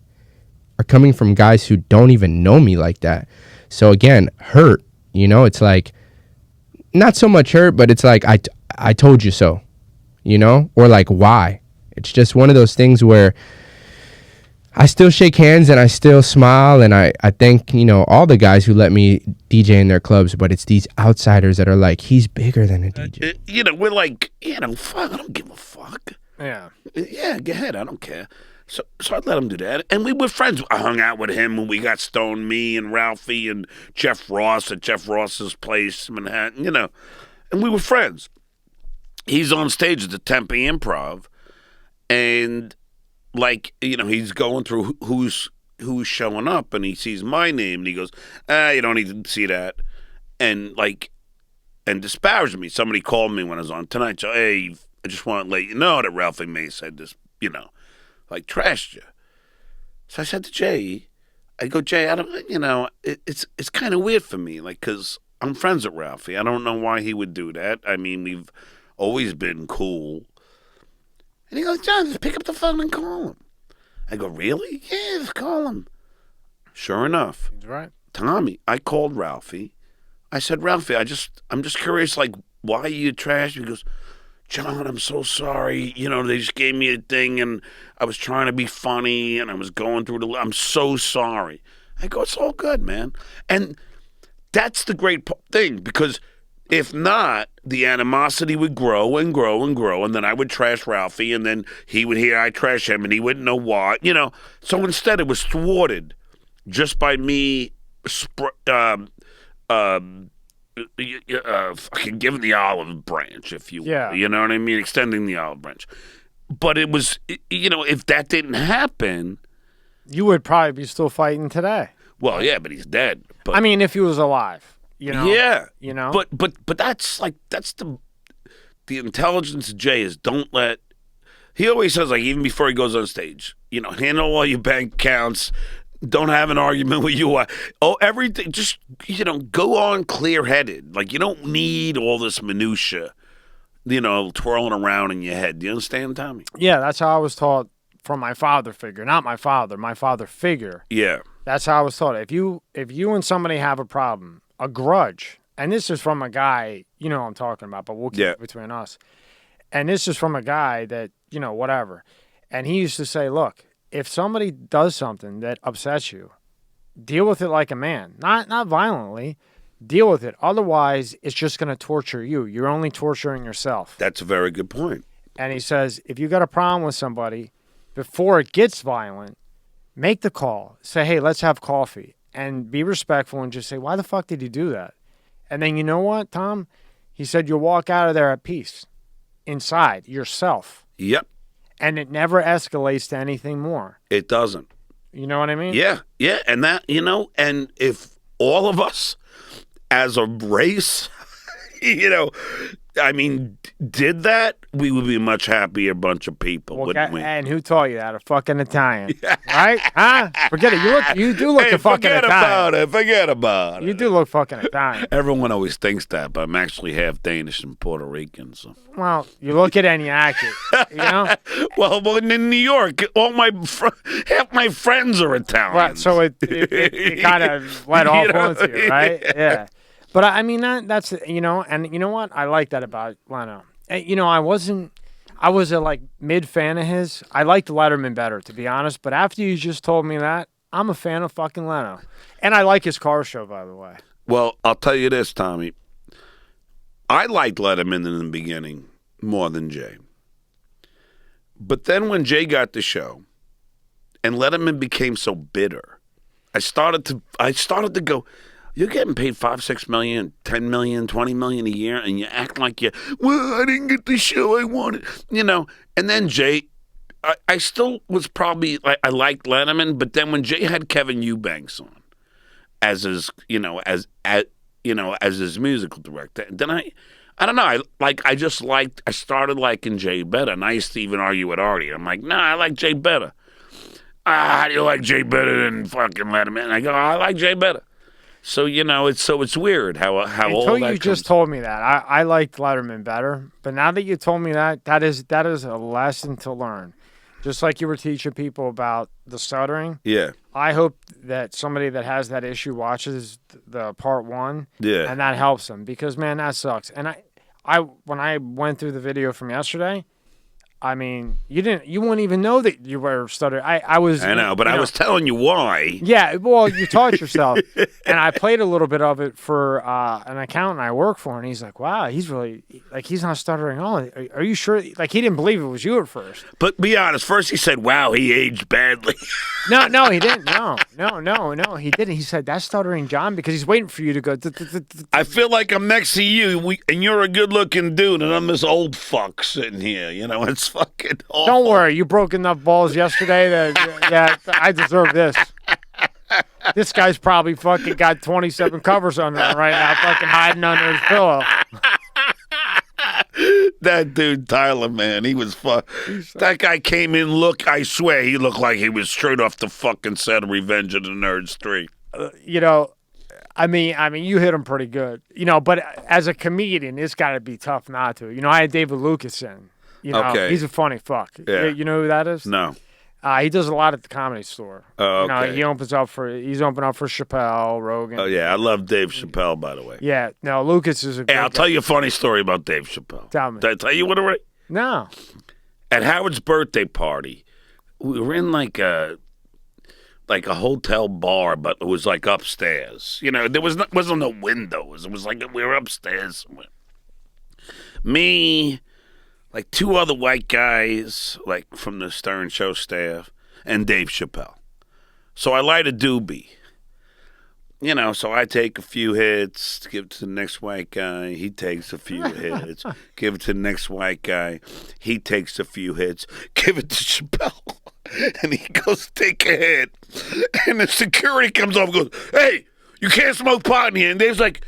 Speaker 6: are coming from guys who don't even know me like that. So again, hurt, it's like, not so much hurt, but it's like, I told you so, or like, why? It's just one of those things where I still shake hands and I still smile, and I thank, all the guys who let me DJ in their clubs, but it's these outsiders that are like, he's bigger than a DJ.
Speaker 7: We're like, fuck, I don't give a fuck.
Speaker 1: Yeah.
Speaker 7: Yeah, go ahead, I don't care. So I'd let him do that. And we were friends. I hung out with him when we got stoned, me and Ralphie and Jeff Ross at Jeff Ross's place, Manhattan, and we were friends. He's on stage at the Tempe Improv, and like, he's going through who's showing up, and he sees my name, and he goes, you don't need to see that, and disparaged me. Somebody called me when I was on Tonight Show. Hey, I just want to let you know that Ralphie May said this, like trashed you. So I said to Jay, Jay, I don't, it's kind of weird for me, like, because I'm friends with Ralphie. I don't know why he would do that. I mean, we've always been cool. And he goes, John, just pick up the phone and call him. I go, really? Yeah, just call him. Sure enough.
Speaker 1: He's right.
Speaker 7: Tommy, I called Ralphie. I said, Ralphie, I'm just curious, like, why you trash? He goes, John, I'm so sorry. They just gave me a thing, and I was trying to be funny, and I was going through I'm so sorry. I go, it's all good, man. And that's the great thing, because if not, the animosity would grow and grow and grow, and then I would trash Ralphie, and then he would hear I trash him, and he wouldn't know why. So instead, it was thwarted just by me fucking giving the olive branch, if you will.
Speaker 1: Yeah.
Speaker 7: You know what I mean? Extending the olive branch. But it was, if that didn't happen...
Speaker 1: You would probably be still fighting today.
Speaker 7: Well, yeah, but he's dead. But,
Speaker 1: I mean, if he was alive,
Speaker 7: Yeah. But that's the intelligence of Jay is don't let... He always says, like, even before he goes on stage, handle all your bank accounts, don't have an argument with you. Everything, just, go on clear-headed. Like, you don't need all this minutia, twirling around in your head. Do you understand, Tommy?
Speaker 1: Yeah, that's how I was taught from my father figure. Not my father figure.
Speaker 7: Yeah.
Speaker 1: That's how I was taught. If you and somebody have a problem, a grudge, and this is from a guy, what I'm talking about, but we'll keep it between us. And this is from a guy that, whatever. And he used to say, look, if somebody does something that upsets you, deal with it like a man. Not violently. Deal with it. Otherwise, it's just going to torture you. You're only torturing yourself.
Speaker 7: That's a very good point.
Speaker 1: And he says, if you got a problem with somebody, before it gets violent, make the call. Say, hey, let's have coffee. And be respectful and just say, why the fuck did you do that? And then you know what, Tom? He said you'll walk out of there at peace. Inside, yourself.
Speaker 7: Yep.
Speaker 1: And it never escalates to anything more.
Speaker 7: It doesn't.
Speaker 1: You know what I mean?
Speaker 7: Yeah. And that, and if all of us as a race, did that, we would be a much happier bunch of people, wouldn't we?
Speaker 1: And who taught you that? A fucking Italian, right? Huh? Forget it. You do look a fucking Italian.
Speaker 7: Forget about it.
Speaker 1: You do look fucking Italian.
Speaker 7: Everyone always thinks that, but I'm actually half Danish and Puerto Rican. So.
Speaker 1: Well, you look it and you act it.
Speaker 7: Well, in New York, half my friends are Italian.
Speaker 1: Right, so it kind of led off onto you, right? Yeah. But I mean, that's, and you know what? I like that about Leno. I was a mid fan of his. I liked Letterman better, to be honest. But after you just told me that, I'm a fan of fucking Leno. And I like his car show, by the way.
Speaker 7: Well, I'll tell you this, Tommy. I liked Letterman in the beginning more than Jay. But then when Jay got the show and Letterman became so bitter, I started to go, you're getting paid $5, $6 million, $10 million, $20 million a year, and you act like I didn't get the show I wanted, And then Jay, I still was probably I liked Letterman, but then when Jay had Kevin Eubanks on as his, as his musical director, then I don't know, I started liking Jay better, and I used to even argue with Artie. I'm like, nah, I like Jay better. How do you like Jay better than fucking Letterman? And I go, I like Jay better. So it's weird how all
Speaker 1: Until
Speaker 7: that
Speaker 1: you just told me that, I liked Letterman better. But now that you told me that is a lesson to learn. Just like you were teaching people about the stuttering.
Speaker 7: Yeah.
Speaker 1: I hope that somebody that has that issue watches the part 1.
Speaker 7: Yeah.
Speaker 1: And that helps them because, man, that sucks. And I when I went through the video from yesterday, I mean, you wouldn't even know that you were stuttering. I know,
Speaker 7: but I was telling you why.
Speaker 1: Yeah, well, you taught yourself. And I played a little bit of it for an accountant I work for, and he's like, wow, he's really, like, he's not stuttering at all. Are you sure? Like, he didn't believe it was you at first.
Speaker 7: But be honest, first he said, wow, he aged badly.
Speaker 1: No, he didn't. No, he didn't. He said, that's stuttering John, because he's waiting for you to go.
Speaker 7: I feel like I'm next to you, and you're a good-looking dude, and I'm this old fuck sitting here. It's fucking awful.
Speaker 1: Don't worry, you broke enough balls yesterday that I deserve this. This guy's probably fucking got 27 covers on him right now, fucking hiding under his pillow.
Speaker 7: That dude, Tyler, man, he was that guy came in, I swear, he looked like he was straight off the fucking set of Revenge of the Nerds 3.
Speaker 1: I mean, you hit him pretty good. But as a comedian, it's got to be tough not to. I had David Lucas in.
Speaker 7: Okay.
Speaker 1: He's a funny fuck.
Speaker 7: Yeah.
Speaker 1: You know who that is?
Speaker 7: No.
Speaker 1: He does a lot at the Comedy Store.
Speaker 7: Oh, okay.
Speaker 1: He's opening up for Chappelle, Rogan.
Speaker 7: Oh, yeah, I love Dave Chappelle, by the way.
Speaker 1: Yeah, no, Lucas is a
Speaker 7: Hey, I'll tell you a funny story about Dave Chappelle.
Speaker 1: Tell me.
Speaker 7: Did I tell you what already?
Speaker 1: No.
Speaker 7: At Howard's birthday party, we were in like a hotel bar, but it was like upstairs. There wasn't no windows. It was like we were upstairs somewhere. Me, like 2 other white guys, like from the Stern Show staff, and Dave Chappelle. So I light a doobie. So I take a few hits, give it to the next white guy. He takes a few hits, give it to the next white guy. He takes a few hits, give it to Chappelle. And he goes to take a hit. And the security comes over and goes, hey, you can't smoke pot in here. And Dave's like,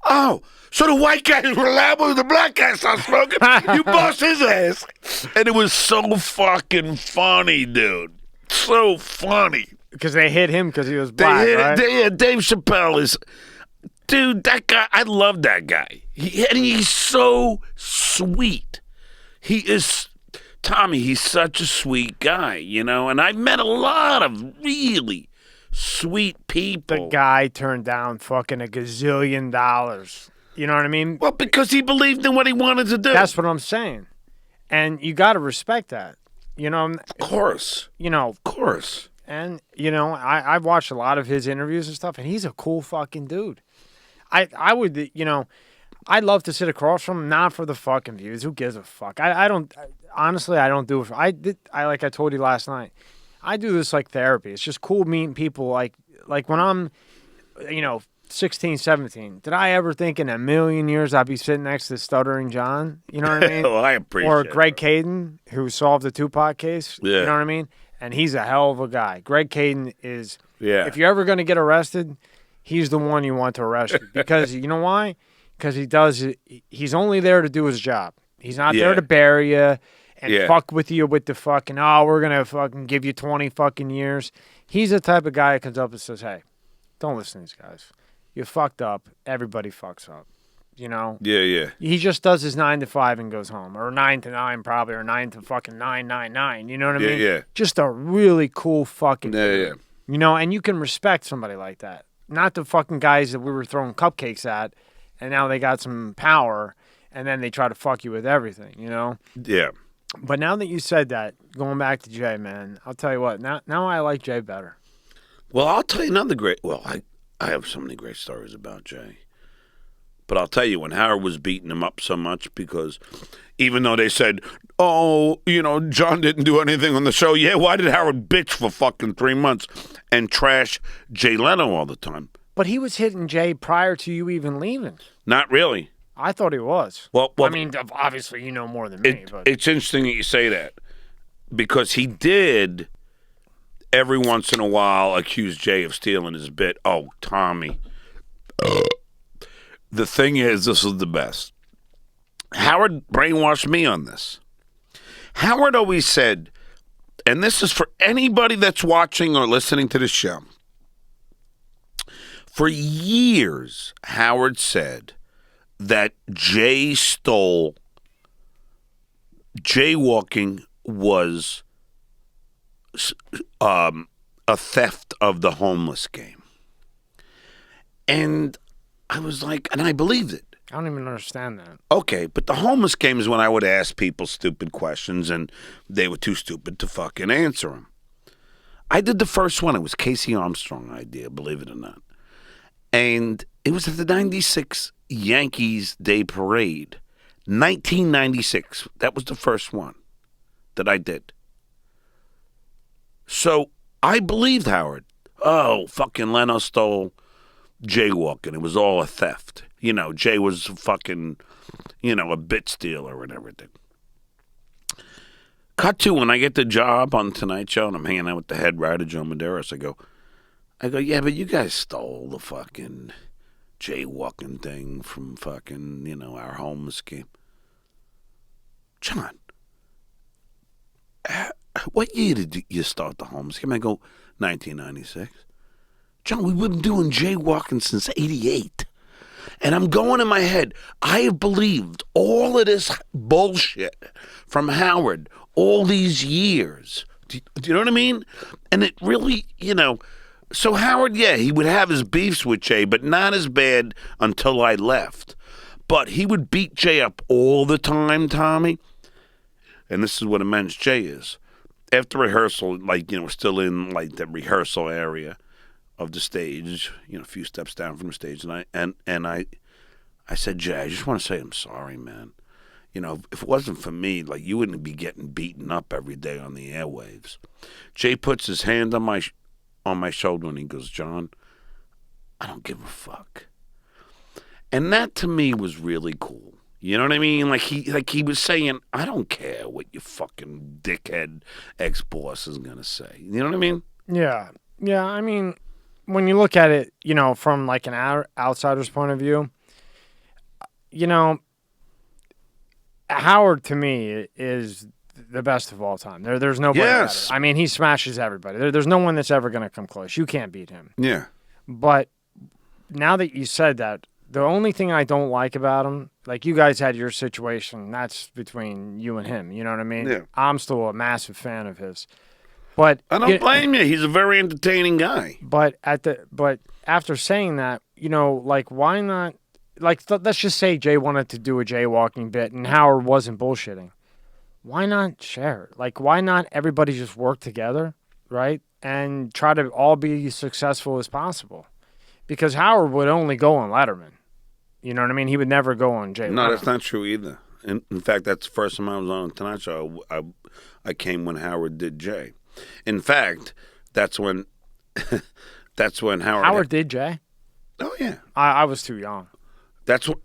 Speaker 7: oh, so the white guys were allowed, but the black guys start smoking? You bust his ass. And it was so fucking funny, dude. So funny.
Speaker 1: Because they hit him because he was black, right?
Speaker 7: Dave Chappelle is... Dude, that guy, I love that guy. He's so sweet. He is... Tommy, he's such a sweet guy, and I've met a lot of really sweet people.
Speaker 1: The guy turned down fucking $1 gazillion. You know what I mean?
Speaker 7: Well, because he believed in what he wanted to do.
Speaker 1: That's what I'm saying. And you got to respect that.
Speaker 7: Of course.
Speaker 1: Of course. And, I've watched a lot of his interviews and stuff, and he's a cool fucking dude. I would, I'd love to sit across from him, not for the fucking views. Who gives a fuck? I don't, honestly, I don't do it. Like I told you last night, I do this like therapy. It's just cool meeting people like when I'm, 16, 17. Did I ever think in a million years I'd be sitting next to Stuttering John? You know what I mean?
Speaker 7: Well, I appreciate it.
Speaker 1: Or Greg Kading, who solved the Tupac case.
Speaker 7: Yeah.
Speaker 1: You know what I mean? And he's a hell of a guy. Greg Kading is,
Speaker 7: if
Speaker 1: you're ever going to get arrested, he's the one you want to arrest you. Because you know why? Because he's only there to do his job. He's not there to bury you and fuck with you with the fucking, we're going to fucking give you 20 fucking years. He's the type of guy that comes up and says, hey, don't listen to these guys. You fucked up. Everybody fucks up.
Speaker 7: Yeah.
Speaker 1: He just does his 9 to 5 and goes home, or 9 to 9 probably, or 9 to fucking 999. You know what I mean?
Speaker 7: Yeah.
Speaker 1: Just a really cool fucking.
Speaker 7: Yeah.
Speaker 1: And you can respect somebody like that. Not the fucking guys that we were throwing cupcakes at, and now they got some power, and then they try to fuck you with everything.
Speaker 7: Yeah.
Speaker 1: But now that you said that, going back to Jay, man, I'll tell you what. Now I like Jay better.
Speaker 7: Well, I'll tell you another great. Well, I have so many great stories about Jay. But I'll tell you, when Howard was beating him up so much, because even though they said, John didn't do anything on the show, why did Howard bitch for fucking 3 months and trash Jay Leno all the time?
Speaker 1: But he was hitting Jay prior to you even leaving.
Speaker 7: Not really.
Speaker 1: I thought he was.
Speaker 7: Well,
Speaker 1: I mean, obviously you know more than me. But
Speaker 7: it's interesting that you say that, because he did every once in a while accuse Jay of stealing his bit. Oh, Tommy. The thing is, this is the best. Howard brainwashed me on this. Howard always said, and this is for anybody that's watching or listening to the show, For years, Howard said that jaywalking was a theft of the homeless game. And I was like, and I believed it.
Speaker 1: I don't even understand that.
Speaker 7: Okay, but the homeless game is when I would ask people stupid questions and they were too stupid to fucking answer them. I did the first one. It was Casey Armstrong idea, believe it or not. And it was at the 96 Yankees Day Parade. 1996. That was the first one that I did. So I believed Howard. Oh, fucking Leno stole jaywalking. It was all a theft. You know, Jay was fucking, a bit stealer and everything. Cut to when I get the job on Tonight Show and I'm hanging out with the head writer, Joe Medeiros. I go, yeah, but you guys stole the fucking jaywalking thing from fucking, our homeless game. John, what year did you start the homeless game? I go, 1996. John, we've been doing jaywalking since 88. And I'm going in my head, I have believed all of this bullshit from Howard all these years. Do you know what I mean? And it really, so Howard, yeah, he would have his beefs with Jay, but not as bad until I left. But he would beat Jay up all the time, Tommy. And this is what immense Jay is. After rehearsal, we're still in the rehearsal area of the stage, a few steps down from the stage, and I said, Jay, I just want to say I'm sorry, man. If it wasn't for me, you wouldn't be getting beaten up every day on the airwaves. Jay puts his hand on my shoulder and he goes, John, I don't give a fuck. And that to me was really cool. You know what I mean? He was saying, I don't care what your fucking dickhead ex-boss is gonna say. You know what I mean?
Speaker 1: Yeah. Yeah, I mean, when you look at it, from an outsider's point of view, Howard to me is the best of all time. There's nobody better. I mean, he smashes everybody. There's no one that's ever going to come close. You can't beat him.
Speaker 7: Yeah.
Speaker 1: But now that you said that, the only thing I don't like about him, you guys had your situation, that's between you and him. You know what I mean?
Speaker 7: Yeah.
Speaker 1: I'm still a massive fan of his. But
Speaker 7: I don't blame you. He's a very entertaining guy.
Speaker 1: But after saying that, why not? Let's just say Jay wanted to do a jaywalking bit and Howard wasn't bullshitting. Why not share it? Why not everybody just work together, right? And try to all be as successful as possible. Because Howard would only go on Letterman. You know what I mean? He would never go on Jay.
Speaker 7: No, that's not true either. In fact, that's the first time I was on Tonight Show. I came when Howard did Jay. In fact, that's when Howard
Speaker 1: did Jay?
Speaker 7: Oh, yeah.
Speaker 1: I was too young.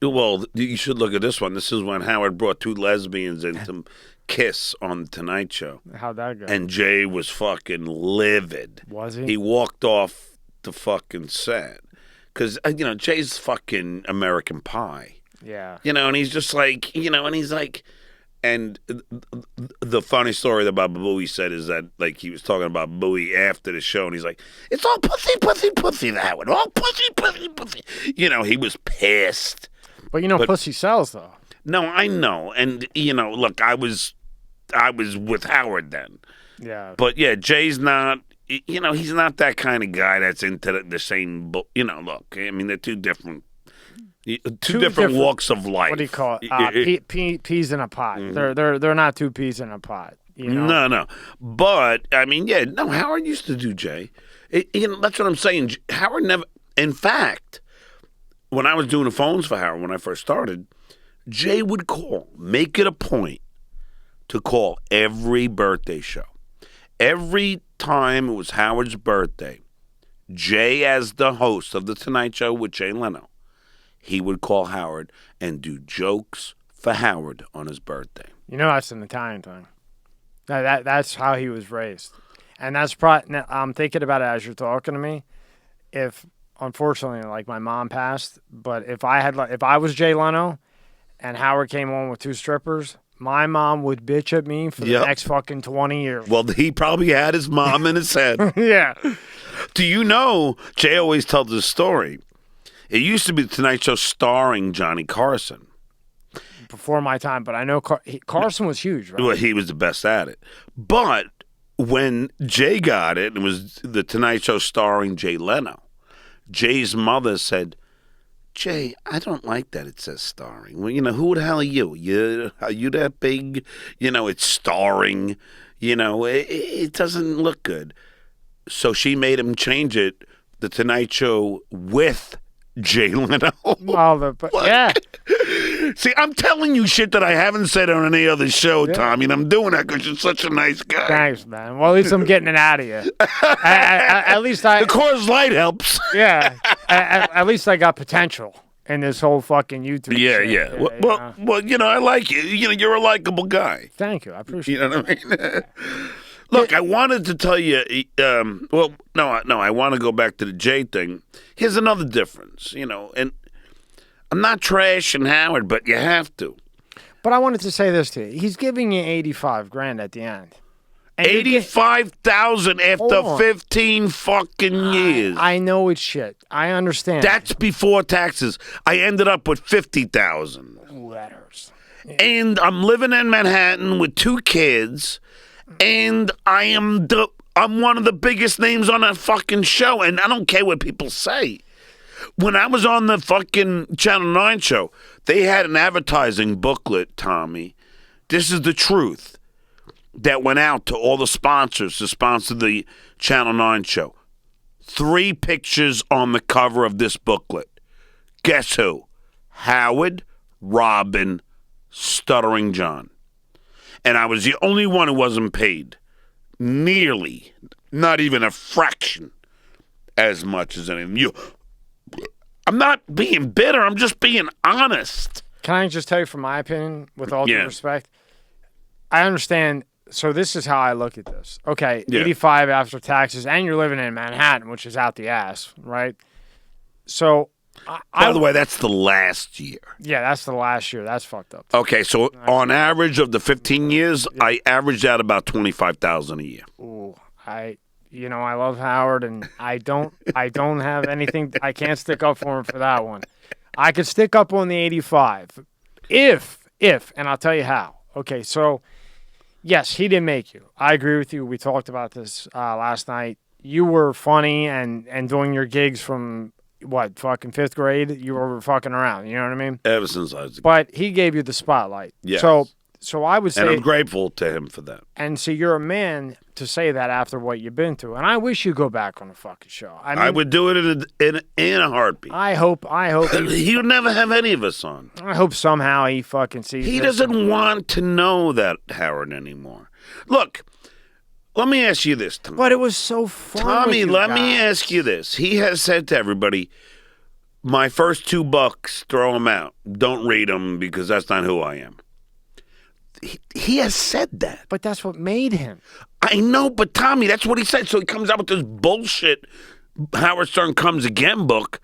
Speaker 7: Well, you should look at this one. This is when Howard brought two lesbians in to kiss on the Tonight Show.
Speaker 1: How'd that go?
Speaker 7: And Jay was fucking livid.
Speaker 1: Was he?
Speaker 7: He walked off the fucking set. Because, Jay's fucking American Pie.
Speaker 1: Yeah.
Speaker 7: And he's just and he's like, and the funny story about Bowie said is that, he was talking about Bowie after the show, and he's like, it's all pussy, pussy, pussy, that one. All pussy, pussy, pussy. He was pissed.
Speaker 1: But, pussy sells, though.
Speaker 7: No, I know. And, look, I was with Howard then.
Speaker 1: Yeah.
Speaker 7: But, yeah, Jay's not, he's not that kind of guy that's into the same, look, I mean, they're two different walks of life.
Speaker 1: What do you call it? Peas in a pot.
Speaker 7: Mm-hmm.
Speaker 1: They're not two peas in a pot.
Speaker 7: No. But I mean, yeah, no. Howard used to do Jay. That's what I'm saying. Howard never. In fact, when I was doing the phones for Howard when I first started, Jay would call. Make it a point to call every birthday show. Every time it was Howard's birthday, Jay, as the host of the Tonight Show with Jay Leno, he would call Howard and do jokes for Howard on his birthday.
Speaker 1: That's an Italian thing. That's how he was raised. And that's probably, I'm thinking about it as you're talking to me. If, unfortunately, my mom passed, but if I was Jay Leno and Howard came on with two strippers, my mom would bitch at me for the next fucking 20 years.
Speaker 7: Well, he probably had his mom in his head.
Speaker 1: Yeah.
Speaker 7: Do you know, Jay always tells this story. It used to be the Tonight Show starring Johnny Carson.
Speaker 1: Before my time, but I know Carson was huge, right?
Speaker 7: Well, he was the best at it. But when Jay got it, it was the Tonight Show starring Jay Leno. Jay's mother said, Jay, I don't like that it says starring. Well, who the hell are you? Are you that big? It's starring. It doesn't look good. So she made him change it, the Tonight Show with Jay Leno.
Speaker 1: Well, yeah.
Speaker 7: See, I'm telling you shit that I haven't said on any other show, Tommy, and I'm doing that because you're such a nice guy.
Speaker 1: Thanks, man. Well, at least I'm getting it out of you. At least I...
Speaker 7: The Coors Light helps.
Speaker 1: Yeah. At least I got potential in this whole fucking YouTube shit.
Speaker 7: Yeah. Well, I like you. You're a likable guy.
Speaker 1: Thank you. I appreciate it.
Speaker 7: You know what I mean? Look, I wanted to tell you, I want to go back to the Jay thing. Here's another difference, and I'm not trashing Howard, but you have to.
Speaker 1: But I wanted to say this to you. He's giving you $85,000 at the end. And
Speaker 7: $85,000 after 15 fucking years.
Speaker 1: I know it's shit. I understand.
Speaker 7: That's before taxes. I ended up with $50,000.
Speaker 1: Ooh, that hurts. Yeah.
Speaker 7: And I'm living in Manhattan with 2 kids, and I'm one of the biggest names on that fucking show, and I don't care what people say. When I was on the fucking Channel 9 show, they had an advertising booklet, Tommy. This is the truth. That went out to all the sponsors to sponsor the Channel 9 show. 3 pictures on the cover of this booklet. Guess who? Howard, Robin, Stuttering John. And I was the only one who wasn't paid. Nearly, not even a fraction, as much as anything. I'm not being bitter. I'm just being honest.
Speaker 1: Can I just tell you from my opinion, with all due respect? I understand. So this is how I look at this. Okay, 85 after taxes, and you're living in Manhattan, which is out the ass, right? So,
Speaker 7: by the way, that's the last year.
Speaker 1: Yeah, that's the last year. That's fucked up.
Speaker 7: Okay, so on average of the 15 years, I averaged out about $25,000 a year.
Speaker 1: Ooh, I love Howard, and I don't have anything. I can't stick up for him for that one. I could stick up on the 85, if, and I'll tell you how. Okay, so. Yes, he didn't make you. I agree with you. We talked about this last night. You were funny and doing your gigs from, fucking 5th grade? You were fucking around. You know what I mean?
Speaker 7: Ever since I was a kid.
Speaker 1: But he gave you the spotlight.
Speaker 7: Yes.
Speaker 1: So I would say...
Speaker 7: And I'm grateful to him for that.
Speaker 1: And so you're a man to say that after what you've been through. And I wish you'd go back on the fucking show.
Speaker 7: I would do it in a heartbeat.
Speaker 1: I hope
Speaker 7: he would never have any of us on.
Speaker 1: I hope somehow he fucking sees
Speaker 7: He doesn't want to know that Howard anymore. Look, let me ask you this, Tommy.
Speaker 1: But it was so fun.
Speaker 7: Tommy, let me ask you this. He has said to everybody, my first $2, throw them out. Don't read them because that's not who I am. He has said that.
Speaker 1: But that's what made him.
Speaker 7: I know, but Tommy, that's what he said. So he comes out with this bullshit Howard Stern Comes Again book,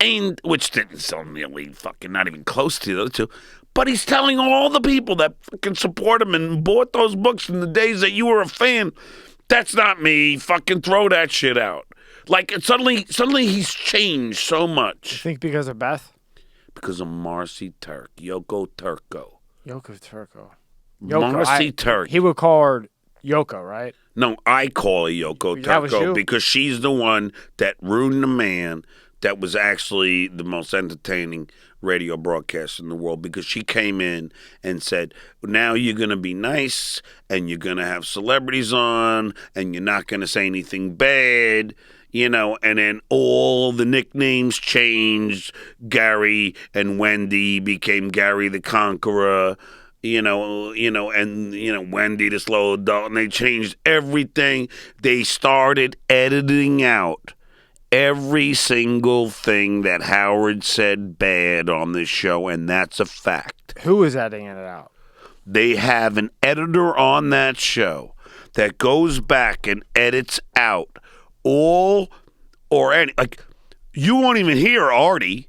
Speaker 7: and which didn't sell nearly fucking not even close to the other 2. But he's telling all the people that fucking support him and bought those books in the days that you were a fan, that's not me. Fucking throw that shit out. Like suddenly he's changed so much.
Speaker 1: You think because of Beth?
Speaker 7: Because of Marcy Turk, Yoko Turco.
Speaker 1: Marcy
Speaker 7: Turk.
Speaker 1: He would call her Yoko, right?
Speaker 7: No, I call her Yoko Turco because she's the one that ruined the man that was actually the most entertaining radio broadcast in the world, because she came in and said, now you're going to be nice and you're going to have celebrities on and you're not going to say anything bad, and then all the nicknames changed. Gary and Wendy became Gary the Conqueror. Wendy the Slow Adult, and they changed everything. They started editing out every single thing that Howard said bad on this show, and that's a fact.
Speaker 1: Who is editing it out?
Speaker 7: They have an editor on that show that goes back and edits out all or any, like, you won't even hear Artie.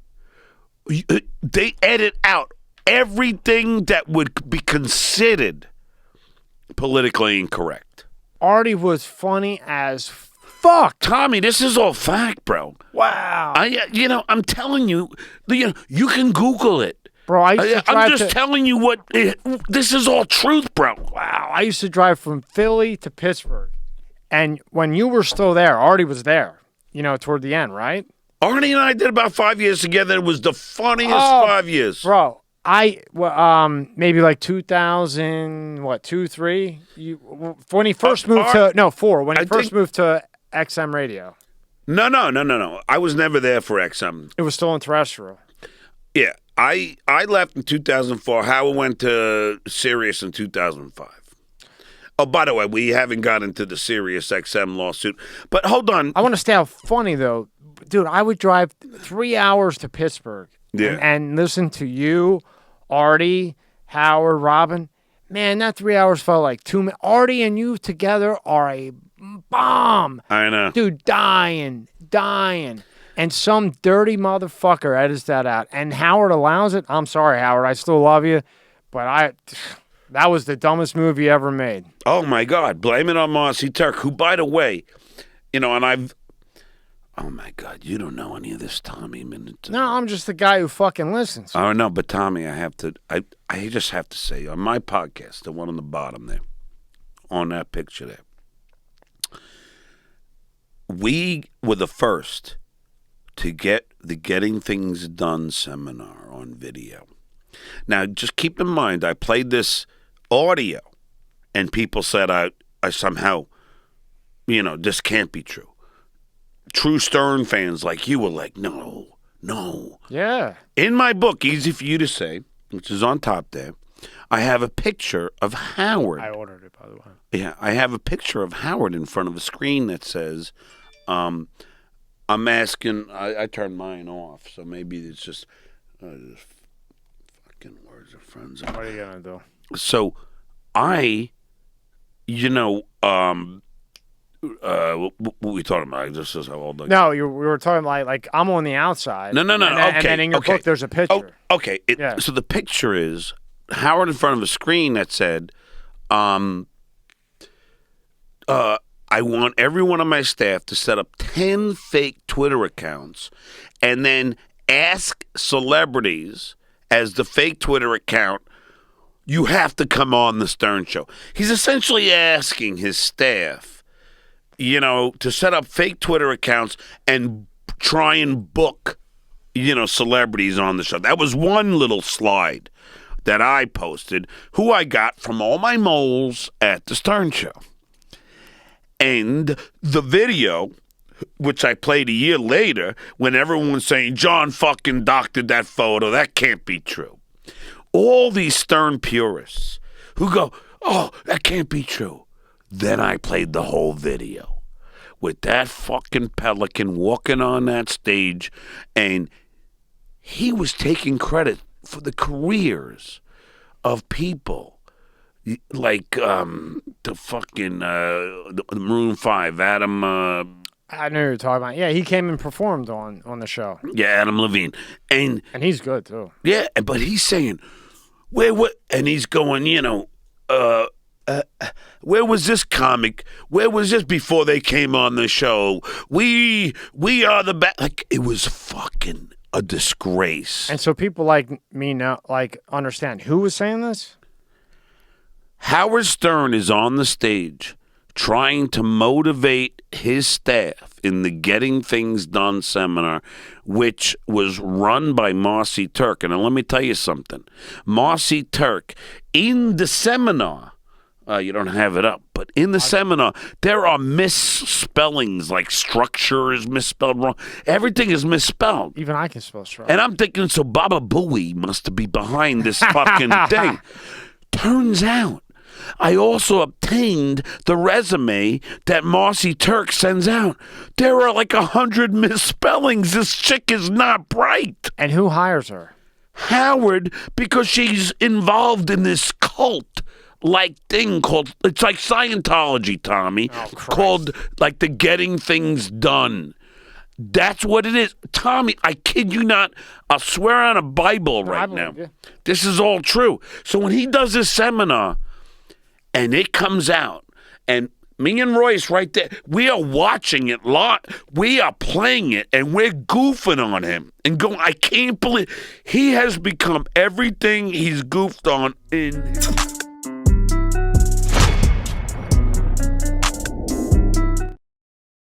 Speaker 7: They edit out everything that would be considered politically incorrect.
Speaker 1: Artie was funny as fuck?
Speaker 7: Tommy, this is all fact, bro.
Speaker 1: Wow.
Speaker 7: I'm telling you, you can Google it.
Speaker 1: Bro, I used to drive
Speaker 7: I'm just telling you this is all truth, bro.
Speaker 1: Wow, I used to drive from Philly to Pittsburgh. And when you were still there, Artie was there, toward the end, right?
Speaker 7: Artie and I did about 5 years together. It was the funniest 5 years.
Speaker 1: Bro, maybe like 2, 3? When he first moved to, 4, when he first moved to XM Radio.
Speaker 7: No. I was never there for XM.
Speaker 1: It was still on terrestrial.
Speaker 7: Yeah. I left in 2004. Howard went to Sirius in 2005. Oh, by the way, we haven't got into the Sirius XM lawsuit. But hold on.
Speaker 1: I want to stay out funny, though. Dude, I would drive 3 hours to Pittsburgh and listen to you, Artie, Howard, Robin. Man, that 3 hours felt like 2 minutes. Artie and you together are a bomb.
Speaker 7: I know.
Speaker 1: Dude, dying. And some dirty motherfucker edits that out. And Howard allows it. I'm sorry, Howard. I still love you. But that was the dumbest movie ever made.
Speaker 7: Oh, my God. Blame it on Marcy Turk, who, by the way, oh, my God. You don't know any of this, Tommy.
Speaker 1: No, I'm just the guy who fucking listens.
Speaker 7: Oh, no, but Tommy, I just have to say, on my podcast, the one on the bottom there, on that picture there, we were the first to get the Getting Things Done seminar on video. Now, just keep in mind, I played this audio, and people said I somehow, this can't be true. True Stern fans like you were like, no.
Speaker 1: Yeah.
Speaker 7: In my book, Easy for You to Say, which is on top there, I have a picture of Howard.
Speaker 1: I ordered it, by the way.
Speaker 7: Yeah, I have a picture of Howard in front of a screen that says, I'm asking, I turned mine off, so maybe it's just fucking words of friends.
Speaker 1: What are you going to do?
Speaker 7: So what we talking about? This is how old.
Speaker 1: No, we were talking like I'm on the outside.
Speaker 7: No.
Speaker 1: Okay. And then in your book, there's a picture.
Speaker 7: Oh, okay. So the picture is Howard in front of a screen that said, I want every one of my staff to set up 10 fake Twitter accounts and then ask celebrities as the fake Twitter account, you have to come on the Stern Show. He's essentially asking his staff, to set up fake Twitter accounts and try and book, celebrities on the show. That was one little slide that I posted, who I got from all my moles at the Stern Show. And the video, which I played a year later, when everyone was saying, John fucking doctored that photo, that can't be true. All these Stern purists who go, oh, that can't be true. Then I played the whole video with that fucking pelican walking on that stage, and he was taking credit for the careers of people like the fucking the Maroon 5, Adam.
Speaker 1: I know what you're talking about. Yeah, he came and performed on the show.
Speaker 7: Yeah, Adam Levine, and
Speaker 1: he's good too.
Speaker 7: Yeah, but he's saying, and he's going, where was this comic? Where was this before they came on the show? We are the best. Like, it was fucking a disgrace.
Speaker 1: And so people like me now, understand who was saying this?
Speaker 7: Howard Stern is on the stage trying to motivate his staff in the Getting Things Done seminar, which was run by Marcy Turk. And let me tell you something. Marcy Turk, in the seminar, you don't have it up, but in the seminar, there are misspellings, like structure is misspelled wrong. Everything is misspelled.
Speaker 1: Even I can spell structure.
Speaker 7: And I'm thinking, so Baba Booey must be behind this fucking thing. Turns out, I also obtained the resume that Marcy Turk sends out. There are like 100 misspellings. This chick is not bright.
Speaker 1: And who hires her?
Speaker 7: Howard, because she's involved in this cult-like thing called, it's like Scientology, Tommy, called like the Getting Things Done. That's what it is. Tommy, I kid you not, I'll swear on a Bible right now.
Speaker 1: Yeah.
Speaker 7: This is all true. So when he does this seminar, and it comes out, and Me and Royce right there. We are watching it live. We are playing it, and we're goofing on him and going, I can't believe he has become everything he's goofed on in